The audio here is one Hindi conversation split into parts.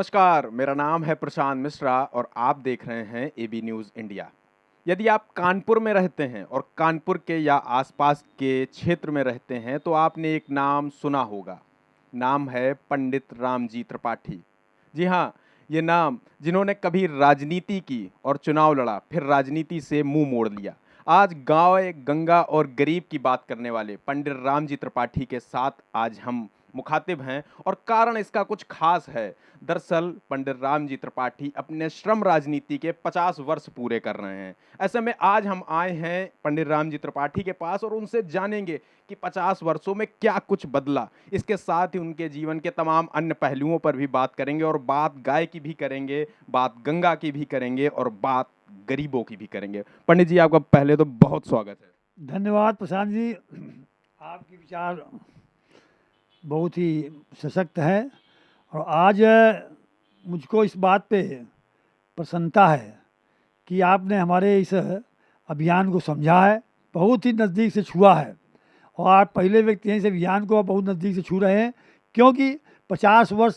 नमस्कार, मेरा नाम है प्रशांत मिश्रा और आप देख रहे हैं एबी न्यूज़ इंडिया। यदि आप कानपुर में रहते हैं और कानपुर के या आसपास के क्षेत्र में रहते हैं तो आपने एक नाम सुना होगा। नाम है पंडित रामजी त्रिपाठी। जी हाँ, ये नाम जिन्होंने कभी राजनीति की और चुनाव लड़ा, फिर राजनीति से मुंह मोड़ लिया। आज गाँव गंगा और गरीब की बात करने वाले पंडित रामजी त्रिपाठी के साथ आज हम मुखातिब हैं और कारण इसका कुछ खास है। दरअसल पंडित रामजी त्रिपाठी अपने श्रम राजनीति के 50 वर्ष पूरे कर रहे हैं। ऐसे में आज हम आए हैं पंडित रामजी त्रिपाठी के पास और उनसे जानेंगे कि 50 वर्षों में क्या कुछ बदला। इसके साथ ही उनके जीवन के तमाम अन्य पहलुओं पर भी बात करेंगे और बात गाय की भी करेंगे, बात गंगा की भी करेंगे और बात गरीबों की भी करेंगे। पंडित जी, आपका पहले तो बहुत स्वागत है। धन्यवाद प्रशांत जी। आपके विचार बहुत ही सशक्त है और आज मुझको इस बात पे प्रसन्नता है कि आपने हमारे इस अभियान को समझा है, बहुत ही नज़दीक से छुआ है और आप पहले व्यक्ति हैं इस अभियान को आप बहुत नज़दीक से छू रहे हैं, क्योंकि 50 वर्ष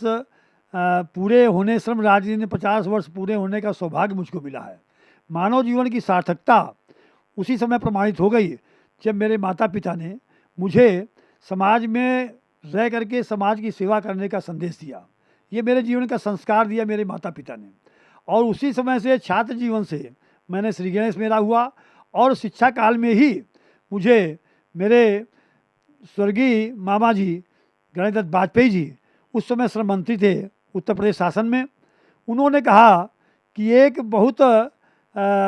पूरे होने, श्रम राजनीति में 50 वर्ष पूरे होने का सौभाग्य मुझको मिला है। मानव जीवन की सार्थकता उसी समय प्रमाणित हो गई जब मेरे माता पिता ने मुझे समाज में रह करके समाज की सेवा करने का संदेश दिया। ये मेरे जीवन का संस्कार दिया मेरे माता पिता ने, और उसी समय से छात्र जीवन से मैंने श्री गणेश मेला हुआ और शिक्षा काल में ही मुझे मेरे स्वर्गीय मामा जी गणेश दत्त वाजपेयी जी, उस समय श्रम मंत्री थे उत्तर प्रदेश शासन में, उन्होंने कहा कि एक बहुत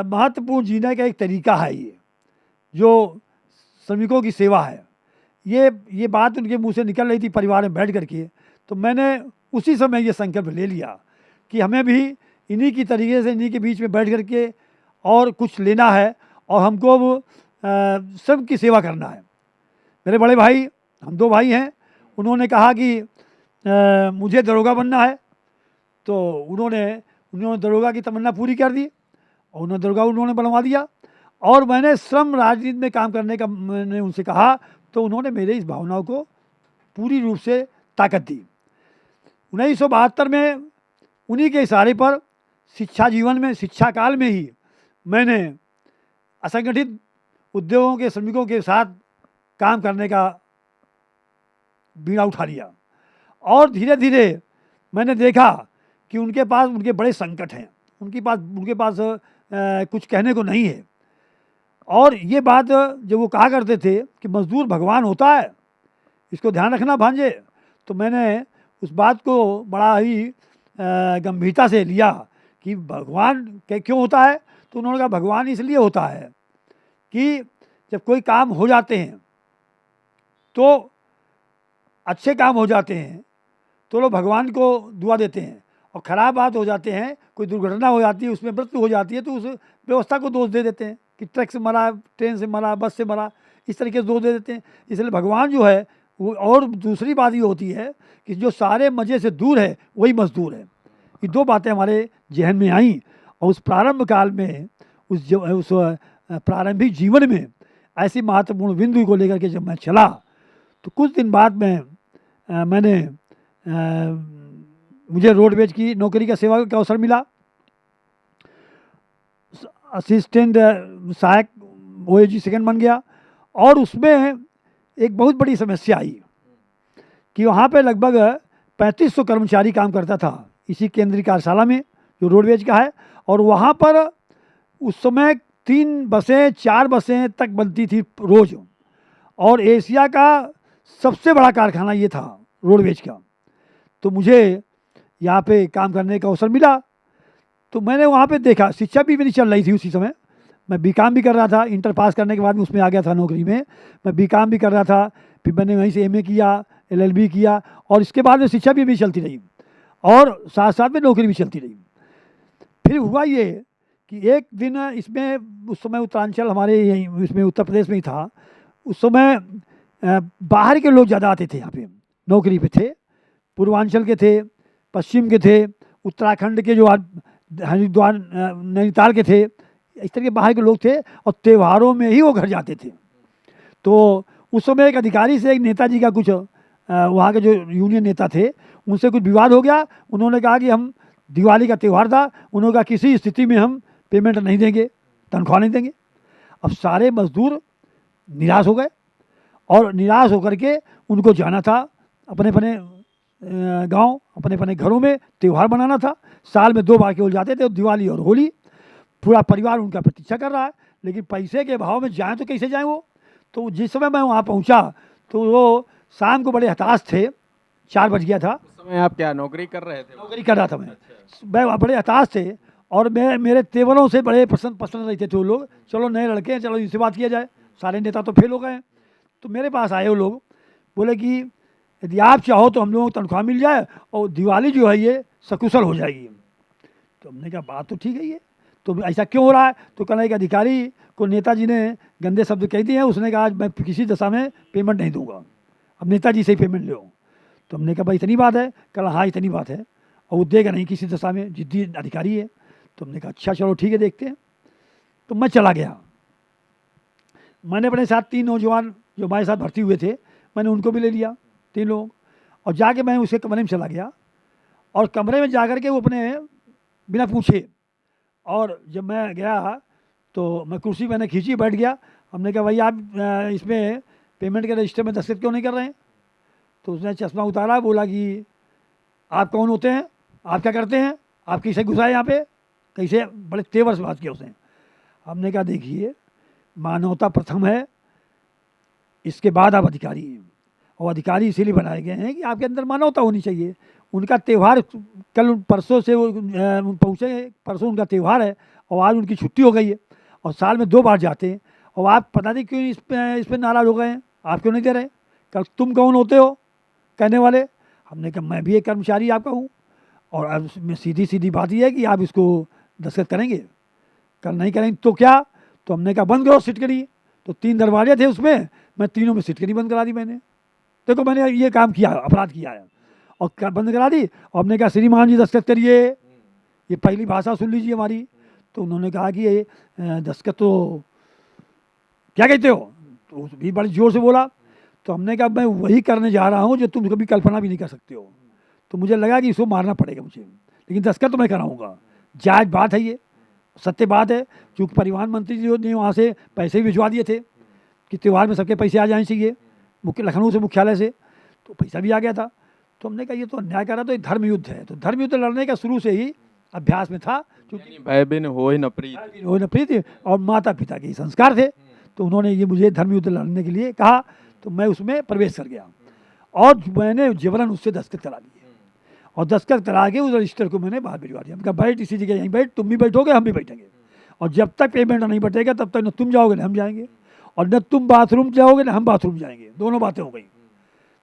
महत्वपूर्ण जीने का एक तरीका है ये, जो श्रमिकों की सेवा है। ये बात उनके मुंह से निकल रही थी परिवार में बैठ करके, तो मैंने उसी समय ये संकल्प ले लिया कि हमें भी इन्हीं की तरीके से, इन्हीं के बीच में बैठ करके और कुछ लेना है और हमको सबकी सेवा करना है। मेरे बड़े भाई, हम 2 भाई हैं, उन्होंने कहा कि मुझे दरोगा बनना है, तो उन्होंने दरोगा की तमन्ना पूरी कर दी और उन्होंने बनवा दिया। और मैंने श्रम राजनीति में काम करने का मैंने उनसे कहा, तो उन्होंने मेरे इस भावनाओं को पूरी रूप से ताकत दी। 1972 में उन्हीं के इशारे पर शिक्षा जीवन में, शिक्षा काल में ही मैंने असंगठित उद्योगों के श्रमिकों के साथ काम करने का बीड़ा उठा लिया और धीरे धीरे मैंने देखा कि उनके बड़े संकट हैं, उनके पास कुछ कहने को नहीं है। और ये बात जब वो कहा करते थे कि मजदूर भगवान होता है, इसको ध्यान रखना भांजे, तो मैंने उस बात को बड़ा ही गंभीरता से लिया कि भगवान क्यों होता है। तो उन्होंने कहा भगवान इसलिए होता है कि जब कोई काम हो जाते हैं, तो अच्छे काम हो जाते हैं तो लोग भगवान को दुआ देते हैं, और ख़राब बात हो जाते हैं, कोई दुर्घटना हो जाती है, उसमें मृत्यु हो जाती है, तो उस व्यवस्था को दोष दे देते हैं कि ट्रक से मरा, ट्रेन से मरा, बस से मरा, इस तरीके से दोष दे देते हैं। इसलिए भगवान जो है वो, और दूसरी बात ये होती है कि जो सारे मज़े से दूर है वही मजदूर है। ये 2 बातें हमारे जहन में आईं और उस प्रारंभ काल में, उस प्रारंभिक जीवन में ऐसी महत्वपूर्ण बिंदु को लेकर के जब मैं चला, तो कुछ दिन बाद मैंने मुझे रोडवेज की नौकरी का सेवा का अवसर मिला। असिस्टेंट सहायक OAG सेकंड बन गया, और उसमें एक बहुत बड़ी समस्या आई कि वहाँ पे लगभग 3500 कर्मचारी काम करता था इसी केंद्रीय कार्यशाला में जो रोडवेज का है। और वहाँ पर उस समय 3 बसें 4 बसें तक बनती थी रोज़, और एशिया का सबसे बड़ा कारखाना ये था रोडवेज का। तो मुझे यहाँ पे काम करने का अवसर मिला, तो मैंने वहाँ पे देखा, शिक्षा भी मेरी चल रही थी उसी समय, मैं बीकॉम भी कर रहा था, इंटर पास करने के बाद में उसमें आ गया था नौकरी में, मैं बीकॉम भी कर रहा था, फिर मैंने वहीं से MA किया, LLB किया, और इसके बाद में शिक्षा भी चलती रही और साथ साथ में नौकरी भी चलती रही। फिर हुआ ये कि एक दिन इसमें, उस समय उत्तरांचल हमारे यहीं इसमें उत्तर प्रदेश में ही था, उस समय बाहर के लोग ज़्यादा आते थे यहाँ पे, नौकरी पे थे, पूर्वांचल के थे, पश्चिम के थे, उत्तराखंड के जो हरिद्वार नैनीताल के थे, इस तरह के बाहर के लोग थे, और त्योहारों में ही वो घर जाते थे। तो उस समय एक अधिकारी से, एक नेताजी का कुछ वहाँ के जो यूनियन नेता थे, उनसे कुछ विवाद हो गया, उन्होंने कहा कि हम दिवाली का त्यौहार था, उन्होंने कहा किसी स्थिति में हम पेमेंट नहीं देंगे, तनख्वाह नहीं देंगे। अब सारे मजदूर निराश हो गए और निराश होकर के उनको जाना था अपने अपने गांव, अपने अपने घरों में त्यौहार मनाना था। साल में 2 बार केवल जाते थे, दिवाली और होली। पूरा परिवार उनका प्रतीक्षा कर रहा है, लेकिन पैसे के भाव में जाएँ तो कैसे जाएँ वो। तो जिस समय मैं वहाँ पहुँचा तो वो शाम को बड़े हताश थे, 4 बज गया था। उस समय आप क्या नौकरी कर रहे थे? नौकरी कर रहा था मैं वहाँ बड़े हताश थे और मैं मेरे तेवरों से बड़े पसंद रहते थे वो लोग। चलो नए लड़के हैं, चलो इनसे बात किया जाए, सारे नेता तो फेल हो गए हैं। तो मेरे पास आए वो लोग, बोले कि यदि आप चाहो तो हम लोगों को तनख्वाह मिल जाए और दिवाली जो है ये सकुशल हो जाएगी। तो हमने कहा बात तो ठीक है ये, तो ऐसा क्यों हो रहा है। तो कहना एक अधिकारी को नेताजी ने गंदे शब्द कह दिए हैं, उसने कहा आज मैं किसी दशा में पेमेंट नहीं दूंगा, अब नेताजी से ही पेमेंट लो। तो हमने कहा भाई इतनी बात है। कल हाँ इतनी बात है, और वो देगा नहीं किसी दशा में, जिद्दी अधिकारी है। तो हमने कहा अच्छा चलो ठीक है देखते हैं। तो मैं चला गया। मैंने अपने साथ 3 नौजवान जो हमारे साथ भर्ती हुए थे, मैंने उनको भी ले लिया, 3 लोग, और जाके मैं उसके कमरे में चला गया। और कमरे में जा कर के वो अपने बिना पूछे, और जब मैं गया तो मैं कुर्सी मैंने खींची, बैठ गया। हमने कहा भाई आप इसमें पेमेंट के रजिस्टर में दस्तखत क्यों नहीं कर रहे हैं। तो उसने चश्मा उतारा, बोला कि आप कौन होते हैं, आप क्या करते हैं, आप कैसे घुसाए यहाँ पे, कैसे, बड़े तेवर से बात किया उसने। हमने कहा देखिए मानवता प्रथम है, इसके बाद आप अधिकारी हैं, और अधिकारी इसीलिए बनाए गए हैं कि आपके अंदर मानवता होनी चाहिए। उनका त्यौहार कल परसों से वो पहुँचे, परसों उनका त्यौहार है और आज उनकी छुट्टी हो गई है, और साल में 2 बार जाते हैं, और आप पता नहीं क्यों इस पर नाराज़ हो गए हैं, आप क्यों नहीं दे रहे। कल तुम कौन होते हो कहने वाले। हमने कहा मैं भी एक कर्मचारी आपका हूँ, और अब में सीधी सीधी बात यह है कि आप इसको दस्तखत करेंगे, कल नहीं करेंगे तो क्या। तो हमने कहा बंद करो सिटकनी। तो 3 दरवाजे थे उसमें, मैं तीनों में सिटकनी बंद करा दी मैंने। देखो मैंने ये काम किया, अपराध किया है, और बंद करा दी। और हमने कहा श्रीमान जी दस्तखत करिए, ये पहली भाषा सुन लीजिए हमारी। तो उन्होंने कहा कि ये दस्तखत तो क्या कहते हो, तो भी बड़ी ज़ोर से बोला। तो हमने कहा मैं वही करने जा रहा हूँ जो तुम कभी कल्पना भी नहीं कर सकते हो। तो मुझे लगा कि इसको मारना पड़ेगा मुझे, लेकिन दस्तखत तो मैं कराऊँगा, जायज़ बात है, ये सत्य बात है। क्योंकि परिवहन मंत्री जी ने वहाँ से पैसे भी भिजवा दिए थे कि त्यौहार में सबके पैसे आ जाने चाहिए, लखनऊ से मुख्यालय से, तो पैसा भी आ गया था। तो हमने कहा ये तो अन्याय कर रहा, तो ये धर्म युद्ध है। तो धर्म युद्ध लड़ने का शुरू से ही अभ्यास में था, क्योंकि भय बिन होय न प्रीत, हो न प्रीति, और माता पिता के संस्कार थे। तो उन्होंने ये मुझे धर्म युद्ध लड़ने के लिए कहा, तो मैं उसमें प्रवेश कर गया और मैंने जबरन उससे दस्तखत करा दिए, और दस्तखत करा के उस रजिस्टर को मैंने बाहर भिजवा दिया। कहा बैठ इसी जगह यहीं बैठ, तुम भी बैठोगे हम भी बैठेंगे, और जब तक पेमेंट नहीं बटेगा तब तक न तुम जाओगे न हम जाएंगे, और न तुम बाथरूम जाओगे न हम बाथरूम जाएंगे। दोनों बातें हो गई।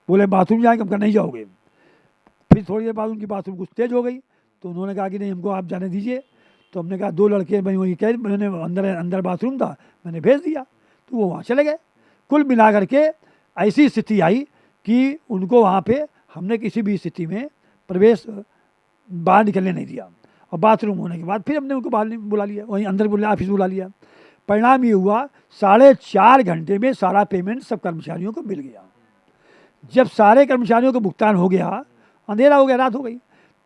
बोले बाथरूम जाएंगे, हम कहा नहीं जाओगे। फिर थोड़ी देर बाद उनकी बाथरूम कुछ तेज हो गई, तो उन्होंने कहा कि नहीं हमको आप जाने दीजिए। तो हमने कहा 2 लड़के मैं वहीं कह, मैंने अंदर बाथरूम था, मैंने भेज दिया, तो वो वहाँ चले गए। कुल मिला करके ऐसी स्थिति आई कि उनको वहाँ पे हमने किसी भी स्थिति में प्रवेश बाहर निकलने नहीं दिया, और बाथरूम होने के बाद फिर हमने उनको बाहर बुला लिया, वहीं अंदर बुला, ऑफिस बुला लिया। परिणाम ये हुआ 4.5 घंटे में सारा पेमेंट सब कर्मचारियों को मिल गया। जब सारे कर्मचारियों को भुगतान हो गया, अंधेरा हो गया, रात हो गई।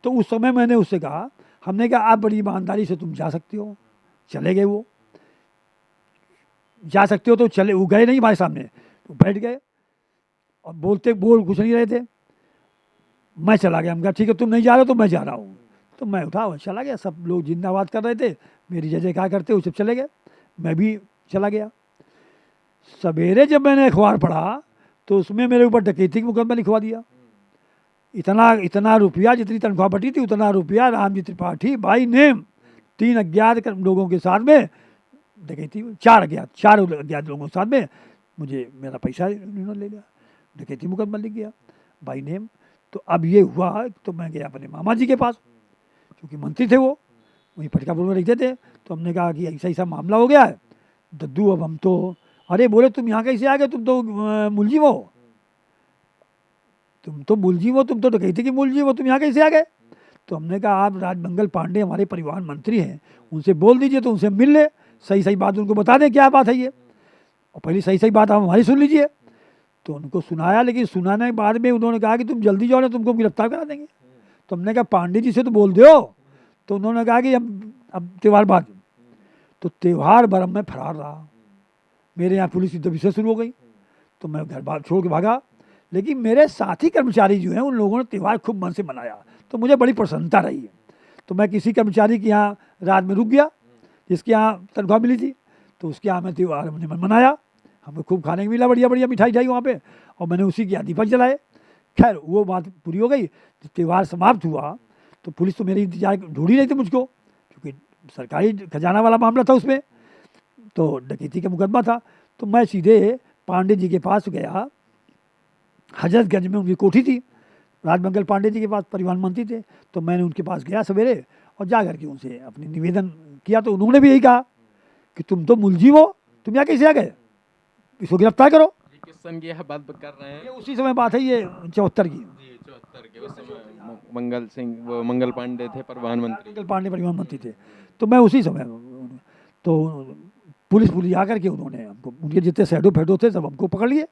तो उस समय मैंने उससे कहा, हमने कहा आप बड़ी ईमानदारी से तुम जा सकते हो। चले गए, वो जा सकते हो तो चले, वो गए नहीं हमारे सामने, तो बैठ गए और बोल कुछ नहीं रहे थे। मैं चला गया, हम कहा ठीक है तुम नहीं जा रहे हो तो मैं जा रहा हूँ। तो मैं उठा और चला गया। सब लोग जिंदाबाद कर रहे थे, मेरी जय जयकार करते, वो सब चले गए, मैं भी चला गया। सवेरे जब मैंने अखबार पढ़ा तो उसमें मेरे ऊपर डकैती का मुकदमा लिखवा दिया। इतना रुपया, जितनी तनख्वाह बटी थी उतना रुपया रामजी त्रिपाठी बाई नेम 3 अज्ञात लोगों के साथ में डकैती, 4 अज्ञात लोगों के साथ में मुझे मेरा पैसा उन्होंने ले लिया, डकैती मुकदमा लिख गया बाई नेम। तो अब ये हुआ तो मैं गया अपने मामा जी के पास, क्योंकि मंत्री थे वो, वहीं फटकापुर में रहते थे। तो हमने कहा कि ऐसा मामला हो गया है दद्दू, अब हम तो, अरे बोले तुम यहाँ कैसे आ गए, तुम तो मुलजिम हो, तुम तो डकैती की मुलजिम हो, तुम यहाँ कैसे आ गए। तो हमने कहा आप राजमंगल पांडे हमारे परिवहन मंत्री हैं, उनसे बोल दीजिए तो उनसे मिल ले, सही बात उनको बता दें क्या बात है ये, और पहले सही बात आप हमारी सुन लीजिए। तो उनको सुनाया, लेकिन सुनाने के बाद में उन्होंने कहा कि तुम जल्दी जाओ ना, तुमको गिरफ्तार करा देंगे। तो हमने कहा पांडे जी से तो बोल दो। तो उन्होंने कहा कि अब त्यौहार बाद। तो त्यौहार भर मैं फरार रहा, मेरे यहाँ पुलिस की दबिशें शुरू हो गई, तो मैं घर बार छोड़ के भागा। लेकिन मेरे साथी कर्मचारी जो हैं उन लोगों ने त्यौहार खूब मन से मनाया, तो मुझे बड़ी प्रसन्नता रही है। तो मैं किसी कर्मचारी के यहाँ रात में रुक गया, जिसके यहाँ तनख्वाह मिली थी, तो उसके यहाँ मैं त्यौहार हमने मनाया। हमें खूब खाने को मिला, बढ़िया बढ़िया मिठाई ठाई वहाँ पे, और मैंने उसी के यहाँ दीपक जलाए। खैर वो बात पूरी हो गई। जब त्यौहार समाप्त हुआ तो पुलिस तो मेरी इंतजार ढूंढ ही रही थी मुझको, क्योंकि सरकारी खजाना वाला मामला था उसमें, तो डकैती का मुकदमा था। तो मैं सीधे पांडे जी के पास गया, हजरतगंज में उनकी कोठी थी, राजमंगल पांडे जी के पास परिवहन मंत्री थे। तो मैंने उनके पास गया सवेरे और जा करके उनसे अपनी निवेदन किया। तो उन्होंने भी यही कहा कि तुम तो मुलजिम हो, तुम यहाँ कैसे आ गए, इसको गिरफ्तार करो। किस सन की यह बात कर रहे हैं? ये उसी समय बात है, ये 74 की। जी 74 के। उस समय मंगल सिंह, वो मंगल पांडे थे परिवहन मंत्री। मंगल पांडे परिवहन मंत्री थे। तो मैं उसी समय, तो पुलिस आकर के उन्होंने हमको, उनके जितने सैडो फैडो थे सब हमको पकड़ लिए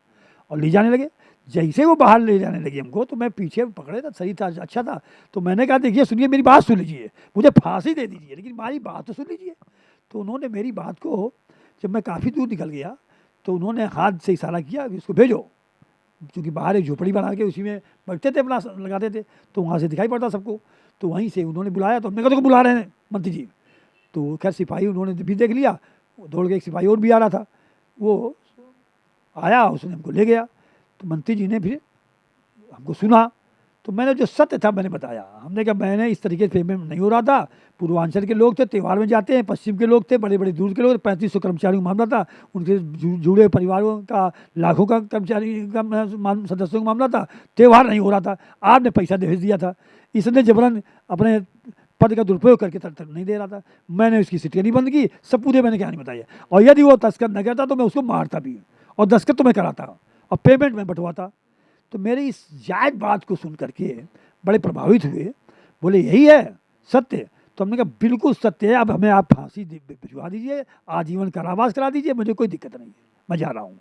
और ले जाने लगे। जैसे वो बाहर ले जाने लगे हमको, तो मैं पीछे पकड़े था, सही था, अच्छा था। तो मैंने कहा देखिए सुनिए, मेरी बात सुन लीजिए, मुझे फांसी दे दीजिए, लेकिन हमारी बात तो सुन लीजिए। तो उन्होंने मेरी बात को, जब मैं काफ़ी दूर निकल गया तो उन्होंने हाथ से इशारा किया कि इसको भेजो, क्योंकि बाहर एक झोपड़ी बना के उसी में बैठते थे, अपना लगाते थे, तो वहाँ से दिखाई पड़ता सबको। तो वहीं से उन्होंने बुलाया, तो हमने कहा तो बुला रहे हैं मंत्री जी। तो खैर सिपाही उन्होंने भी देख लिया, दौड़ के एक सिपाही और भी आ रहा था, वो आया, उसने हमको ले गया। तो मंत्री जी ने फिर हमको सुना, तो मैंने जो सत्य था मैंने बताया। हमने कहा मैंने इस तरीके से पेमेंट नहीं हो रहा था, पूर्वांचल के लोग थे, त्यौहार में जाते हैं, पश्चिम के लोग थे, बड़े बड़े दूर के लोग, 3500 कर्मचारियों का मामला था, उनके जुड़े परिवारों का लाखों का कर्मचारी का सदस्यों का मामला था, त्यौहार नहीं हो रहा था, आपने पैसा भेज दिया था, इसने जबरन अपने पद का दुरुपयोग करके तक नहीं दे रहा था। मैंने उसकी सिटियाँ नहीं बंद की, सब पूरे मैंने कहानी बताई। और यदि वो तस्कर न करता तो मैं उसको मारता भी, और दस्तखत तो मैं कराता और पेमेंट में बंटवाता। तो मेरी इस जायज़ बात को सुन करके बड़े प्रभावित हुए, बोले यही है सत्य। तो हमने कहा बिल्कुल सत्य है, अब हमें आप फांसी भिजवा दीजिए, आजीवन कारावास करा दीजिए, मुझे कोई दिक्कत नहीं है, मैं जा रहा हूँ।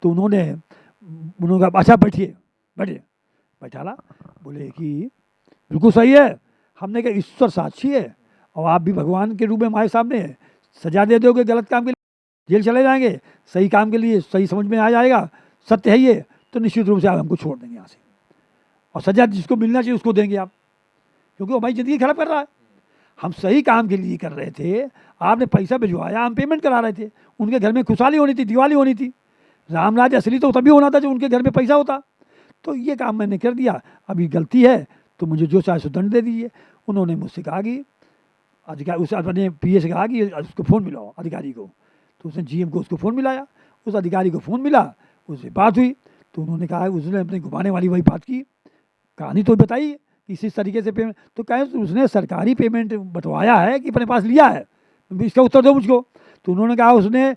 तो उन्होंने कहा अच्छा बैठिए, बैठिए, बैठाला। बोले कि बिल्कुल सही है। हमने कहा ईश्वर साक्षी है, और आप भी भगवान के रूप में हमारे सामने है, सजा दे दोगे गलत काम के लिए जेल चले जाएंगे, सही काम के लिए सही समझ में आ जाएगा, सत्य है ये, तो निश्चित रूप से आप हमको छोड़ देंगे यहाँ से, और सजा जिसको मिलना चाहिए उसको देंगे आप, क्योंकि वो हमारी ज़िंदगी खराब कर रहा है। हम सही काम के लिए कर रहे थे, आपने पैसा भिजवाया, हम पेमेंट करा रहे थे, उनके घर में खुशहाली होनी थी, दिवाली होनी थी, रामराज असली तो तभी होना था जब उनके घर में पैसा होता। तो ये काम मैंने कर दिया, अभी गलती है तो मुझे जो चाहे सो दंड दे दीजिए। उन्होंने मुझसे कहा कि अधिकारी, उस अपने पीए से कहा कि उसको फ़ोन मिलाओ अधिकारी को। तो उसने जीएम को उसको फ़ोन मिलाया, उस अधिकारी को फ़ोन मिला, उससे बात हुई। तो उन्होंने कहा, उसने अपने घुमाने वाली वही बात की, कहानी तो बताई कि इस तरीके से पेमेंट। तो कहे उसने सरकारी पेमेंट बंटवाया है कि अपने पास लिया है, इसका उत्तर दो मुझको। तो उन्होंने कहा उसने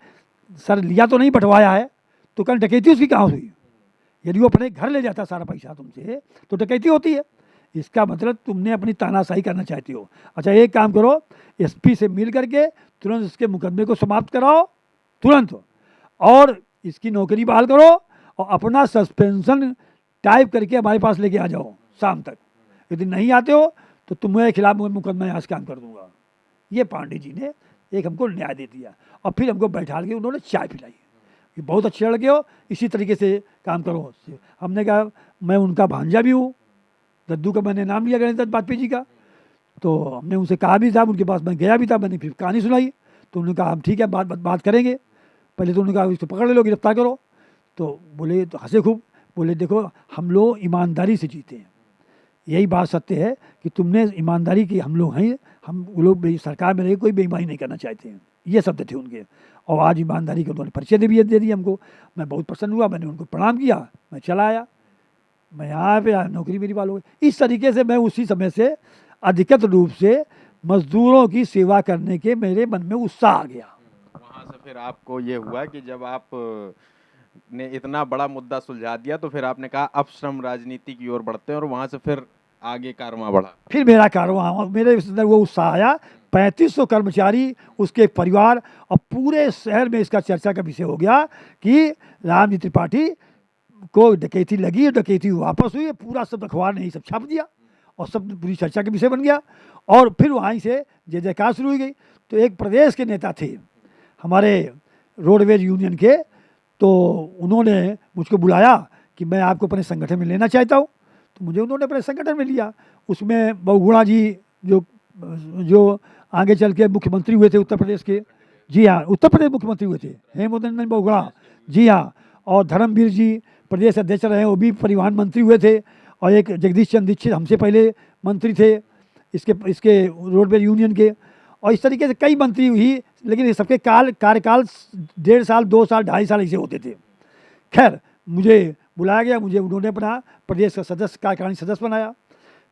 सर लिया तो नहीं, बंटवाया है। तो कल डकैती उसकी कहाँ हुई? यदि वो अपने घर ले जाता सारा पैसा तुमसे तो डकैती होती है। इसका मतलब तुमने अपनी तानाशाही करना चाहती हो। अच्छा एक काम करो, एसपी से मिल करके तुरंत इसके मुकदमे को समाप्त कराओ तुरंत, और इसकी नौकरी बहाल करो, और अपना सस्पेंशन टाइप करके हमारे पास लेके आ जाओ शाम तक। यदि नहीं आते हो तो तुम्हारे खिलाफ मुकदमा यहाँ से काम कर दूंगा। ये पांडे जी ने एक हमको न्याय दे दिया, और फिर हमको बैठा के उन्होंने चाय पिलाई, ये बहुत अच्छे लड़के हो, इसी तरीके से काम करो। हमने कहा मैं उनका भांजा भी हूँ, दद्दू का मैंने नाम लिया गणेश दत्त वाजपेयी जी का। तो हमने उनसे कहा भी था, उनके पास मैं गया भी था, मैंने फिर कहानी सुनाई। तो उन्होंने कहा हम ठीक है बात करेंगे। पहले तो उन्होंने कहा इसको पकड़ ले लो, गिरफ्तार करो। तो बोले, तो हंसे खूब, बोले देखो हम लोग ईमानदारी से जीते हैं, यही बात सत्य है कि तुमने ईमानदारी की, हम लोग हैं, हम लोग सरकार में रहे कोई बेईमानी नहीं करना चाहते हैं, ये शब्द थे उनके। और आज ईमानदारी के उन्होंने परिचय दे दिया हमको। मैं बहुत प्रसन्न हुआ, मैंने उनको प्रणाम किया, मैं चला आया, मैं यहाँ पे आया, नौकरी मेरी बाल हो गई। इस तरीके से मैं उसी समय से अधिकृत रूप से मजदूरों की सेवा करने के मेरे मन में उत्साह आ गया। वहाँ से फिर आपको ये हुआ कि जब आप ने इतना बड़ा मुद्दा सुलझा दिया तो फिर आपने कहा अब श्रम राजनीति की ओर बढ़ते हैं, और वहाँ से फिर आगे कारवां बढ़ा। फिर मेरा कारवां, मेरे अंदर वो उत्साह आया। 3500 कर्मचारी, उसके परिवार, और पूरे शहर में इसका चर्चा का विषय हो गया कि रामजी त्रिपाठी को डकैती लगी, डकैती वापस हुई, पूरा सब अखबार ने ही सब छाप दिया और सब पूरी चर्चा के विषय बन गया। और फिर वहीं से जय जयकार शुरू हो गई। तो एक प्रदेश के नेता थे हमारे रोडवेज यूनियन के, तो उन्होंने मुझको बुलाया कि मैं आपको अपने संगठन में लेना चाहता हूँ। तो मुझे उन्होंने अपने संगठन में लिया। उसमें बहुगुणा जी जो जो आगे चल के मुख्यमंत्री हुए थे उत्तर प्रदेश के, जी हाँ, उत्तर प्रदेश मुख्यमंत्री हुए थे, हेमंत बहुगुणा, जी हाँ। और धर्मवीर जी प्रदेश अध्यक्ष रहे, वो भी परिवहन मंत्री हुए थे। और एक जगदीश चंद्र दीक्षित हमसे पहले मंत्री थे इसके रोडवेज यूनियन के। और इस तरीके से कई मंत्री हुई, लेकिन ये सबके कार्यकाल 1.5 साल, 2 साल, 2.5 साल ऐसे होते थे। खैर मुझे बुलाया गया, मुझे उन्होंने अपना प्रदेश का सदस्य, कार्यकारिणी सदस्य बनाया।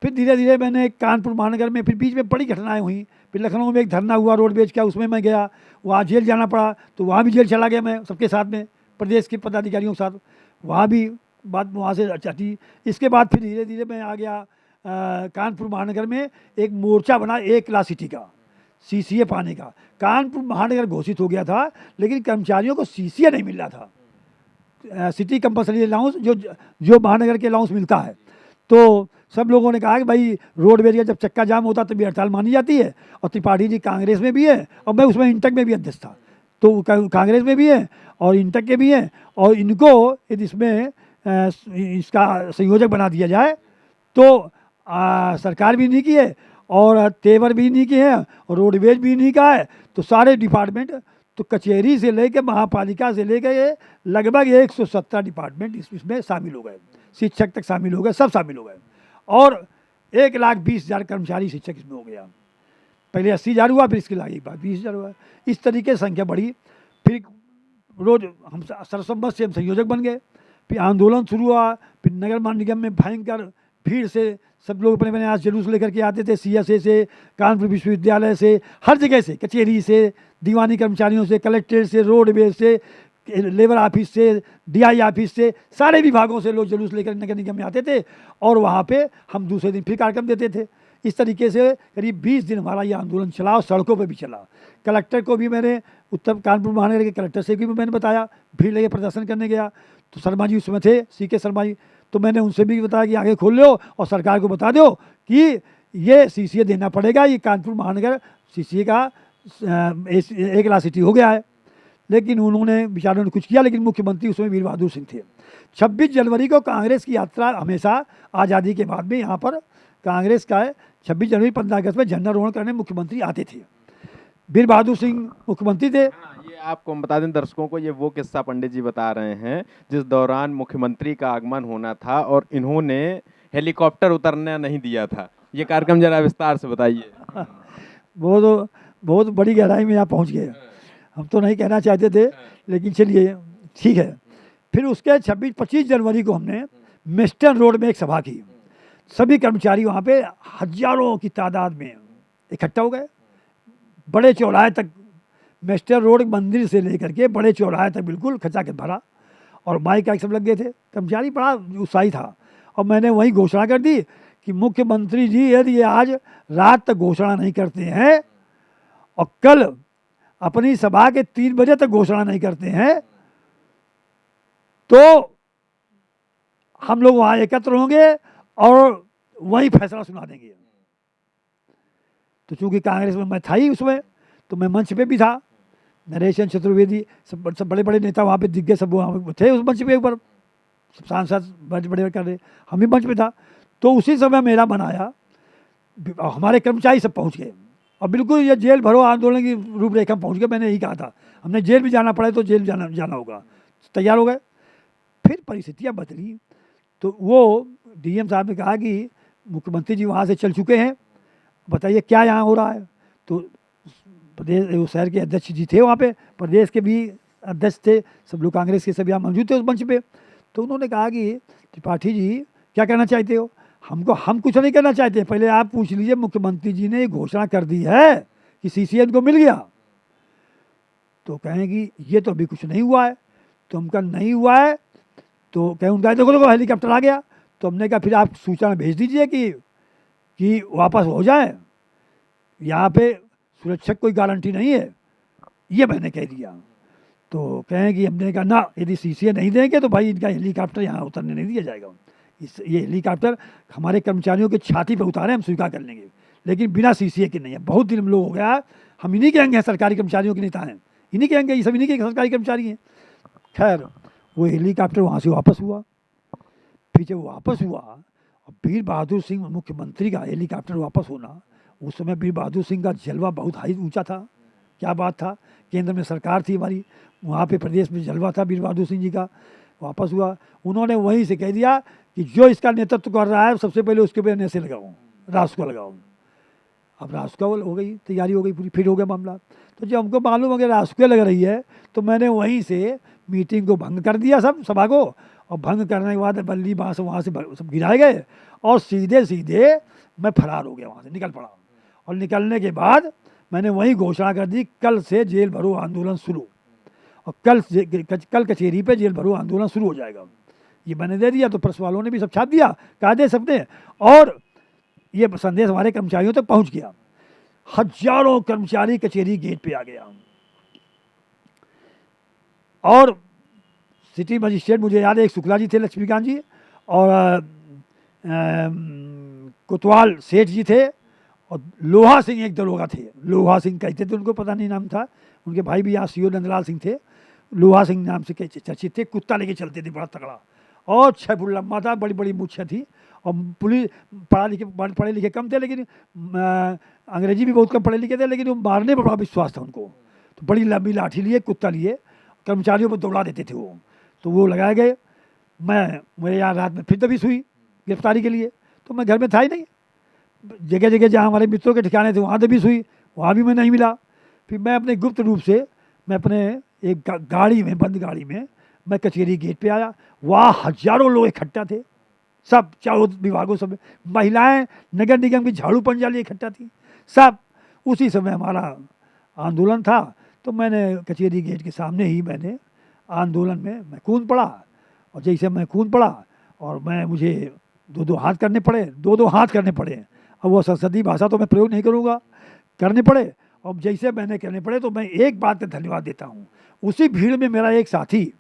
फिर धीरे धीरे मैंने कानपुर महानगर में, फिर बीच में बड़ी घटनाएं हुई। फिर लखनऊ में एक धरना हुआ रोडवेज का, उसमें मैं गया, वहाँ जेल जाना पड़ा, तो वहाँ भी जेल चला गया मैं सबके साथ में, प्रदेश के पदाधिकारियों के साथ। वहाँ भी बात वहाँ से अच्छा थी। इसके बाद फिर धीरे धीरे मैं आ गया कानपुर महानगर में। एक मोर्चा बना ए क्लास सिटी का, CCA पाने का। कानपुर महानगर घोषित हो गया था, लेकिन कर्मचारियों को CCA नहीं मिल रहा था, सिटी कंपल्सरी अलाउंस जो महानगर के अलाउंस मिलता है। तो सब लोगों ने कहा कि भाई रोडवेज का जब चक्का जाम होता तो भी हड़ताल मानी जाती है। और त्रिपाठी जी कांग्रेस में भी है, और मैं उसमें इंटक में भी अध्यक्ष था, तो कांग्रेस में भी है और इंटक के भी हैं। और इनको यदि इसमें इसका संयोजक बना दिया जाए तो सरकार भी नहीं की है और तेवर भी नहीं किए हैं और रोडवेज भी नहीं का है। तो सारे डिपार्टमेंट, तो कचहरी से लेकर महापालिका से लेकर लगभग 170 डिपार्टमेंट इसमें शामिल हो गए, शिक्षक तक शामिल हो गए, सब शामिल हो गए। और 1,20,000 कर्मचारी शिक्षक इसमें हो गया। पहले 80,000 हुआ, फिर इसके लागे 20,000 हुआ। इस तरीके से संख्या बढ़ी। फिर रोज हम सरसम्मत से हम संयोजक बन गए। फिर आंदोलन शुरू हुआ। फिर नगर निगम में भयंकर भीड़ से सब लोग अपने अपने आज जुलूस लेकर के आते थे, CSA से, कानपुर विश्वविद्यालय से, हर जगह से, कचहरी से, दीवानी कर्मचारियों से, कलेक्ट्रेट से, रोडवेज से, लेबर ऑफिस से, DI ऑफिस से, सारे विभागों से लोग जुलूस लेकर नगर निगम में आते थे। और वहाँ पे हम दूसरे दिन फिर कार्यक्रम देते थे। इस तरीके से करीब 20 दिन हमारा ये आंदोलन चला और सड़कों पे भी चला। कलेक्टर को भी मैंने, उत्तर कानपुर महानगर के कलेक्टर से भी मैंने बताया, भीड़ लगे प्रदर्शन करने गया। तो शर्मा जी उसमें थे, CK शर्मा जी, तो मैंने उनसे भी बताया कि आगे खोल लो और सरकार को बता दो कि ये CCA देना पड़ेगा। ये कानपुर महानगर CCA का ए क्लास सिटी हो गया है। लेकिन उन्होंने बेचारों ने कुछ किया, लेकिन मुख्यमंत्री उसमें वीर बहादुर सिंह थे। 26 जनवरी को कांग्रेस की यात्रा हमेशा आज़ादी के बाद में यहाँ पर कांग्रेस का 26 जनवरी 15 अगस्त में झंडारोहण करने मुख्यमंत्री आते थे। वीर बहादुर सिंह मुख्यमंत्री थे। ये आपको हम बता दें दर्शकों को, ये वो किस्सा पंडित जी बता रहे हैं जिस दौरान मुख्यमंत्री का आगमन होना था और इन्होंने हेलीकॉप्टर उतरना नहीं दिया था। ये कार्यक्रम जरा विस्तार से बताइए। बहुत बड़ी गहराई में यहाँ पहुँच गए। हम तो नहीं कहना चाहते थे, लेकिन चलिए ठीक है। फिर उसके 25 जनवरी को हमने मेस्टन रोड में एक सभा की। सभी कर्मचारी वहाँ पे हजारों की तादाद में इकट्ठा हो गए। बड़े चौराहे तक, मेस्टर रोड मंदिर से लेकर के बड़े चौराहे तक बिल्कुल खचाखच भरा। और माइक आइक सब लग गए थे। कर्मचारी बड़ा उत्साही था। और मैंने वही घोषणा कर दी कि मुख्यमंत्री जी यदि ये आज रात तक घोषणा नहीं करते हैं और कल अपनी सभा के 3 बजे तक घोषणा नहीं करते हैं, तो हम लोग वहाँ एकत्र होंगे और वही फैसला सुना देंगे। तो चूंकि कांग्रेस में मैं था ही उसमें, तो मैं मंच पे भी था। नरेश चंद्र चतुर्वेदी, सब बड़े बड़े नेता वहाँ पे दिग्गज सब वहाँ थे उस मंच पे ऊपर, सब सांसद बड़े बड़े कर रहे, हम भी मंच पे था। तो उसी समय मेरा बनाया, हमारे कर्मचारी सब पहुँच गए और बिल्कुल ये जेल भरो आंदोलन की रूपरेखा पहुँच गए। मैंने यही कहा था, हमने जेल भी जाना पड़े तो जेल जाना होगा। तैयार हो गए। फिर परिस्थितियाँ बदली। तो वो DM साहब ने कहा कि मुख्यमंत्री जी वहाँ से चल चुके हैं, बताइए क्या यहाँ हो रहा है। तो प्रदेश शहर के अध्यक्ष जी थे वहाँ पे, प्रदेश के भी अध्यक्ष थे, सब लोग कांग्रेस के सब यहाँ मौजूद थे उस मंच पे। तो उन्होंने कहा कि त्रिपाठी जी क्या कहना चाहते हो। हम कुछ नहीं करना चाहते, पहले आप पूछ लीजिए, मुख्यमंत्री जी ने घोषणा कर दी है कि CCA को मिल गया। तो कहेंगी ये तो अभी कुछ नहीं हुआ है। तो उनका नहीं हुआ है तो कहें उनका देखो हेलीकॉप्टर आ गया। तो हमने कहा फिर आप सूचना भेज दीजिए कि वापस हो जाए, यहाँ पे सुरक्षा कोई गारंटी नहीं है, ये मैंने कह दिया। तो कहें कि हमने कहा ना, यदि सीसीए नहीं देंगे तो भाई इनका हेलीकॉप्टर यहाँ उतरने नहीं दिया जाएगा। ये हेलीकॉप्टर हमारे कर्मचारियों के छाती पर उतारे, हम स्वीकार कर लेंगे, लेकिन बिना सीसीए के नहीं है। बहुत दिन हम लोग हो गया, हम इन्हीं के अंग हैं, सरकारी कर्मचारियों के नेता हैं, इन्हीं के अंग हैं, ये सब इन्हीं के सरकारी कर्मचारी हैं। खैर वो हेलीकॉप्टर वहाँ से वापस हुआ। फिर जब वापस हुआ और वीर बहादुर सिंह मुख्यमंत्री का हेलीकॉप्टर वापस होना, उस समय वीर बहादुर सिंह का जलवा बहुत हाई ऊंचा था। क्या बात था, केंद्र में सरकार थी हमारी, वहाँ पे प्रदेश में जलवा था वीर बहादुर सिंह जी का। वापस हुआ, उन्होंने वहीं से कह दिया कि जो इसका नेतृत्व कर रहा है सबसे पहले उसके ऊपर NSA लगाऊँ, रासुका लगाऊँ। अब रासुका हो गई, तैयारी हो गई पूरी, फिर हो गया मामला। तो जब हमको मालूम हो गया रासुका लग रही है, तो मैंने वहीं से मीटिंग को भंग कर दिया, सब सभा को, और भंग करने के बाद बल्ली बाँस वहाँ से सब गिराए गए और सीधे सीधे मैं फरार हो गया, वहाँ से निकल पड़ा। और निकलने के बाद मैंने वही घोषणा कर दी, कल से जेल भरो आंदोलन शुरू, और कल कचहरी पे जेल भरो आंदोलन शुरू हो जाएगा। ये मैंने दे दिया, तो प्रेस वालों ने भी सब छाप दिया, कायदे सबने, और ये संदेश हमारे कर्मचारियों तक पहुंच गया। हजारों कर्मचारी कचहरी गेट पे आ गया। और सिटी मजिस्ट्रेट मुझे याद है, एक शुक्ला जी थे, लक्ष्मीकांत जी, और कोतवाल सेठ जी थे, और लोहा सिंह एक दरोगा थे, लोहा सिंह कहते थे उनको, पता नहीं नाम था, उनके भाई भी यहाँ CO नंदलाल सिंह थे, लोहा सिंह नाम से चर्चित थे। कुत्ता लेके चलते थे, बड़ा तगड़ा, और 6 फुट लम्बा था, बड़ी बड़ी मूछें थी। और पुलिस पढ़े लिखे कम थे, लेकिन अंग्रेजी भी बहुत कम पढ़े लिखे थे, लेकिन वो मारने पर बड़ा विश्वास था उनको। तो बड़ी लंबी लाठी लिए, कुत्ता लिए, कर्मचारियों पर दौड़ा देते थे वो। तो वो लगाए गए। मेरे यहाँ रात में फिर दबिश हुई गिरफ्तारी के लिए, तो मैं घर में था ही नहीं। जगह जगह जहाँ हमारे मित्रों के ठिकाने थे वहाँ दबिश हुई, वहाँ भी मैं नहीं मिला। फिर मैं अपने गुप्त रूप से मैं अपने एक गाड़ी में, बंद गाड़ी में, मैं कचहरी गेट पे आया। वहाँ हजारों लोग इकट्ठा थे, सब चारों विभागों, सब महिलाएं, नगर निगम की झाड़ू पंजाली इकट्ठा थी, सब। उसी समय हमारा आंदोलन था। तो मैंने कचहरी गेट के सामने ही मैंने आंदोलन में मैं कूद पड़ा। और जैसे मैं कूद पड़ा और मुझे दो हाथ करने पड़े, दो हाथ करने पड़े। अब वो संसदीय भाषा तो मैं प्रयोग नहीं करूँगा, करने पड़े। और जैसे मैंने करने पड़े, तो मैं एक बात का धन्यवाद देता हूँ, उसी भीड़ में मेरा एक साथी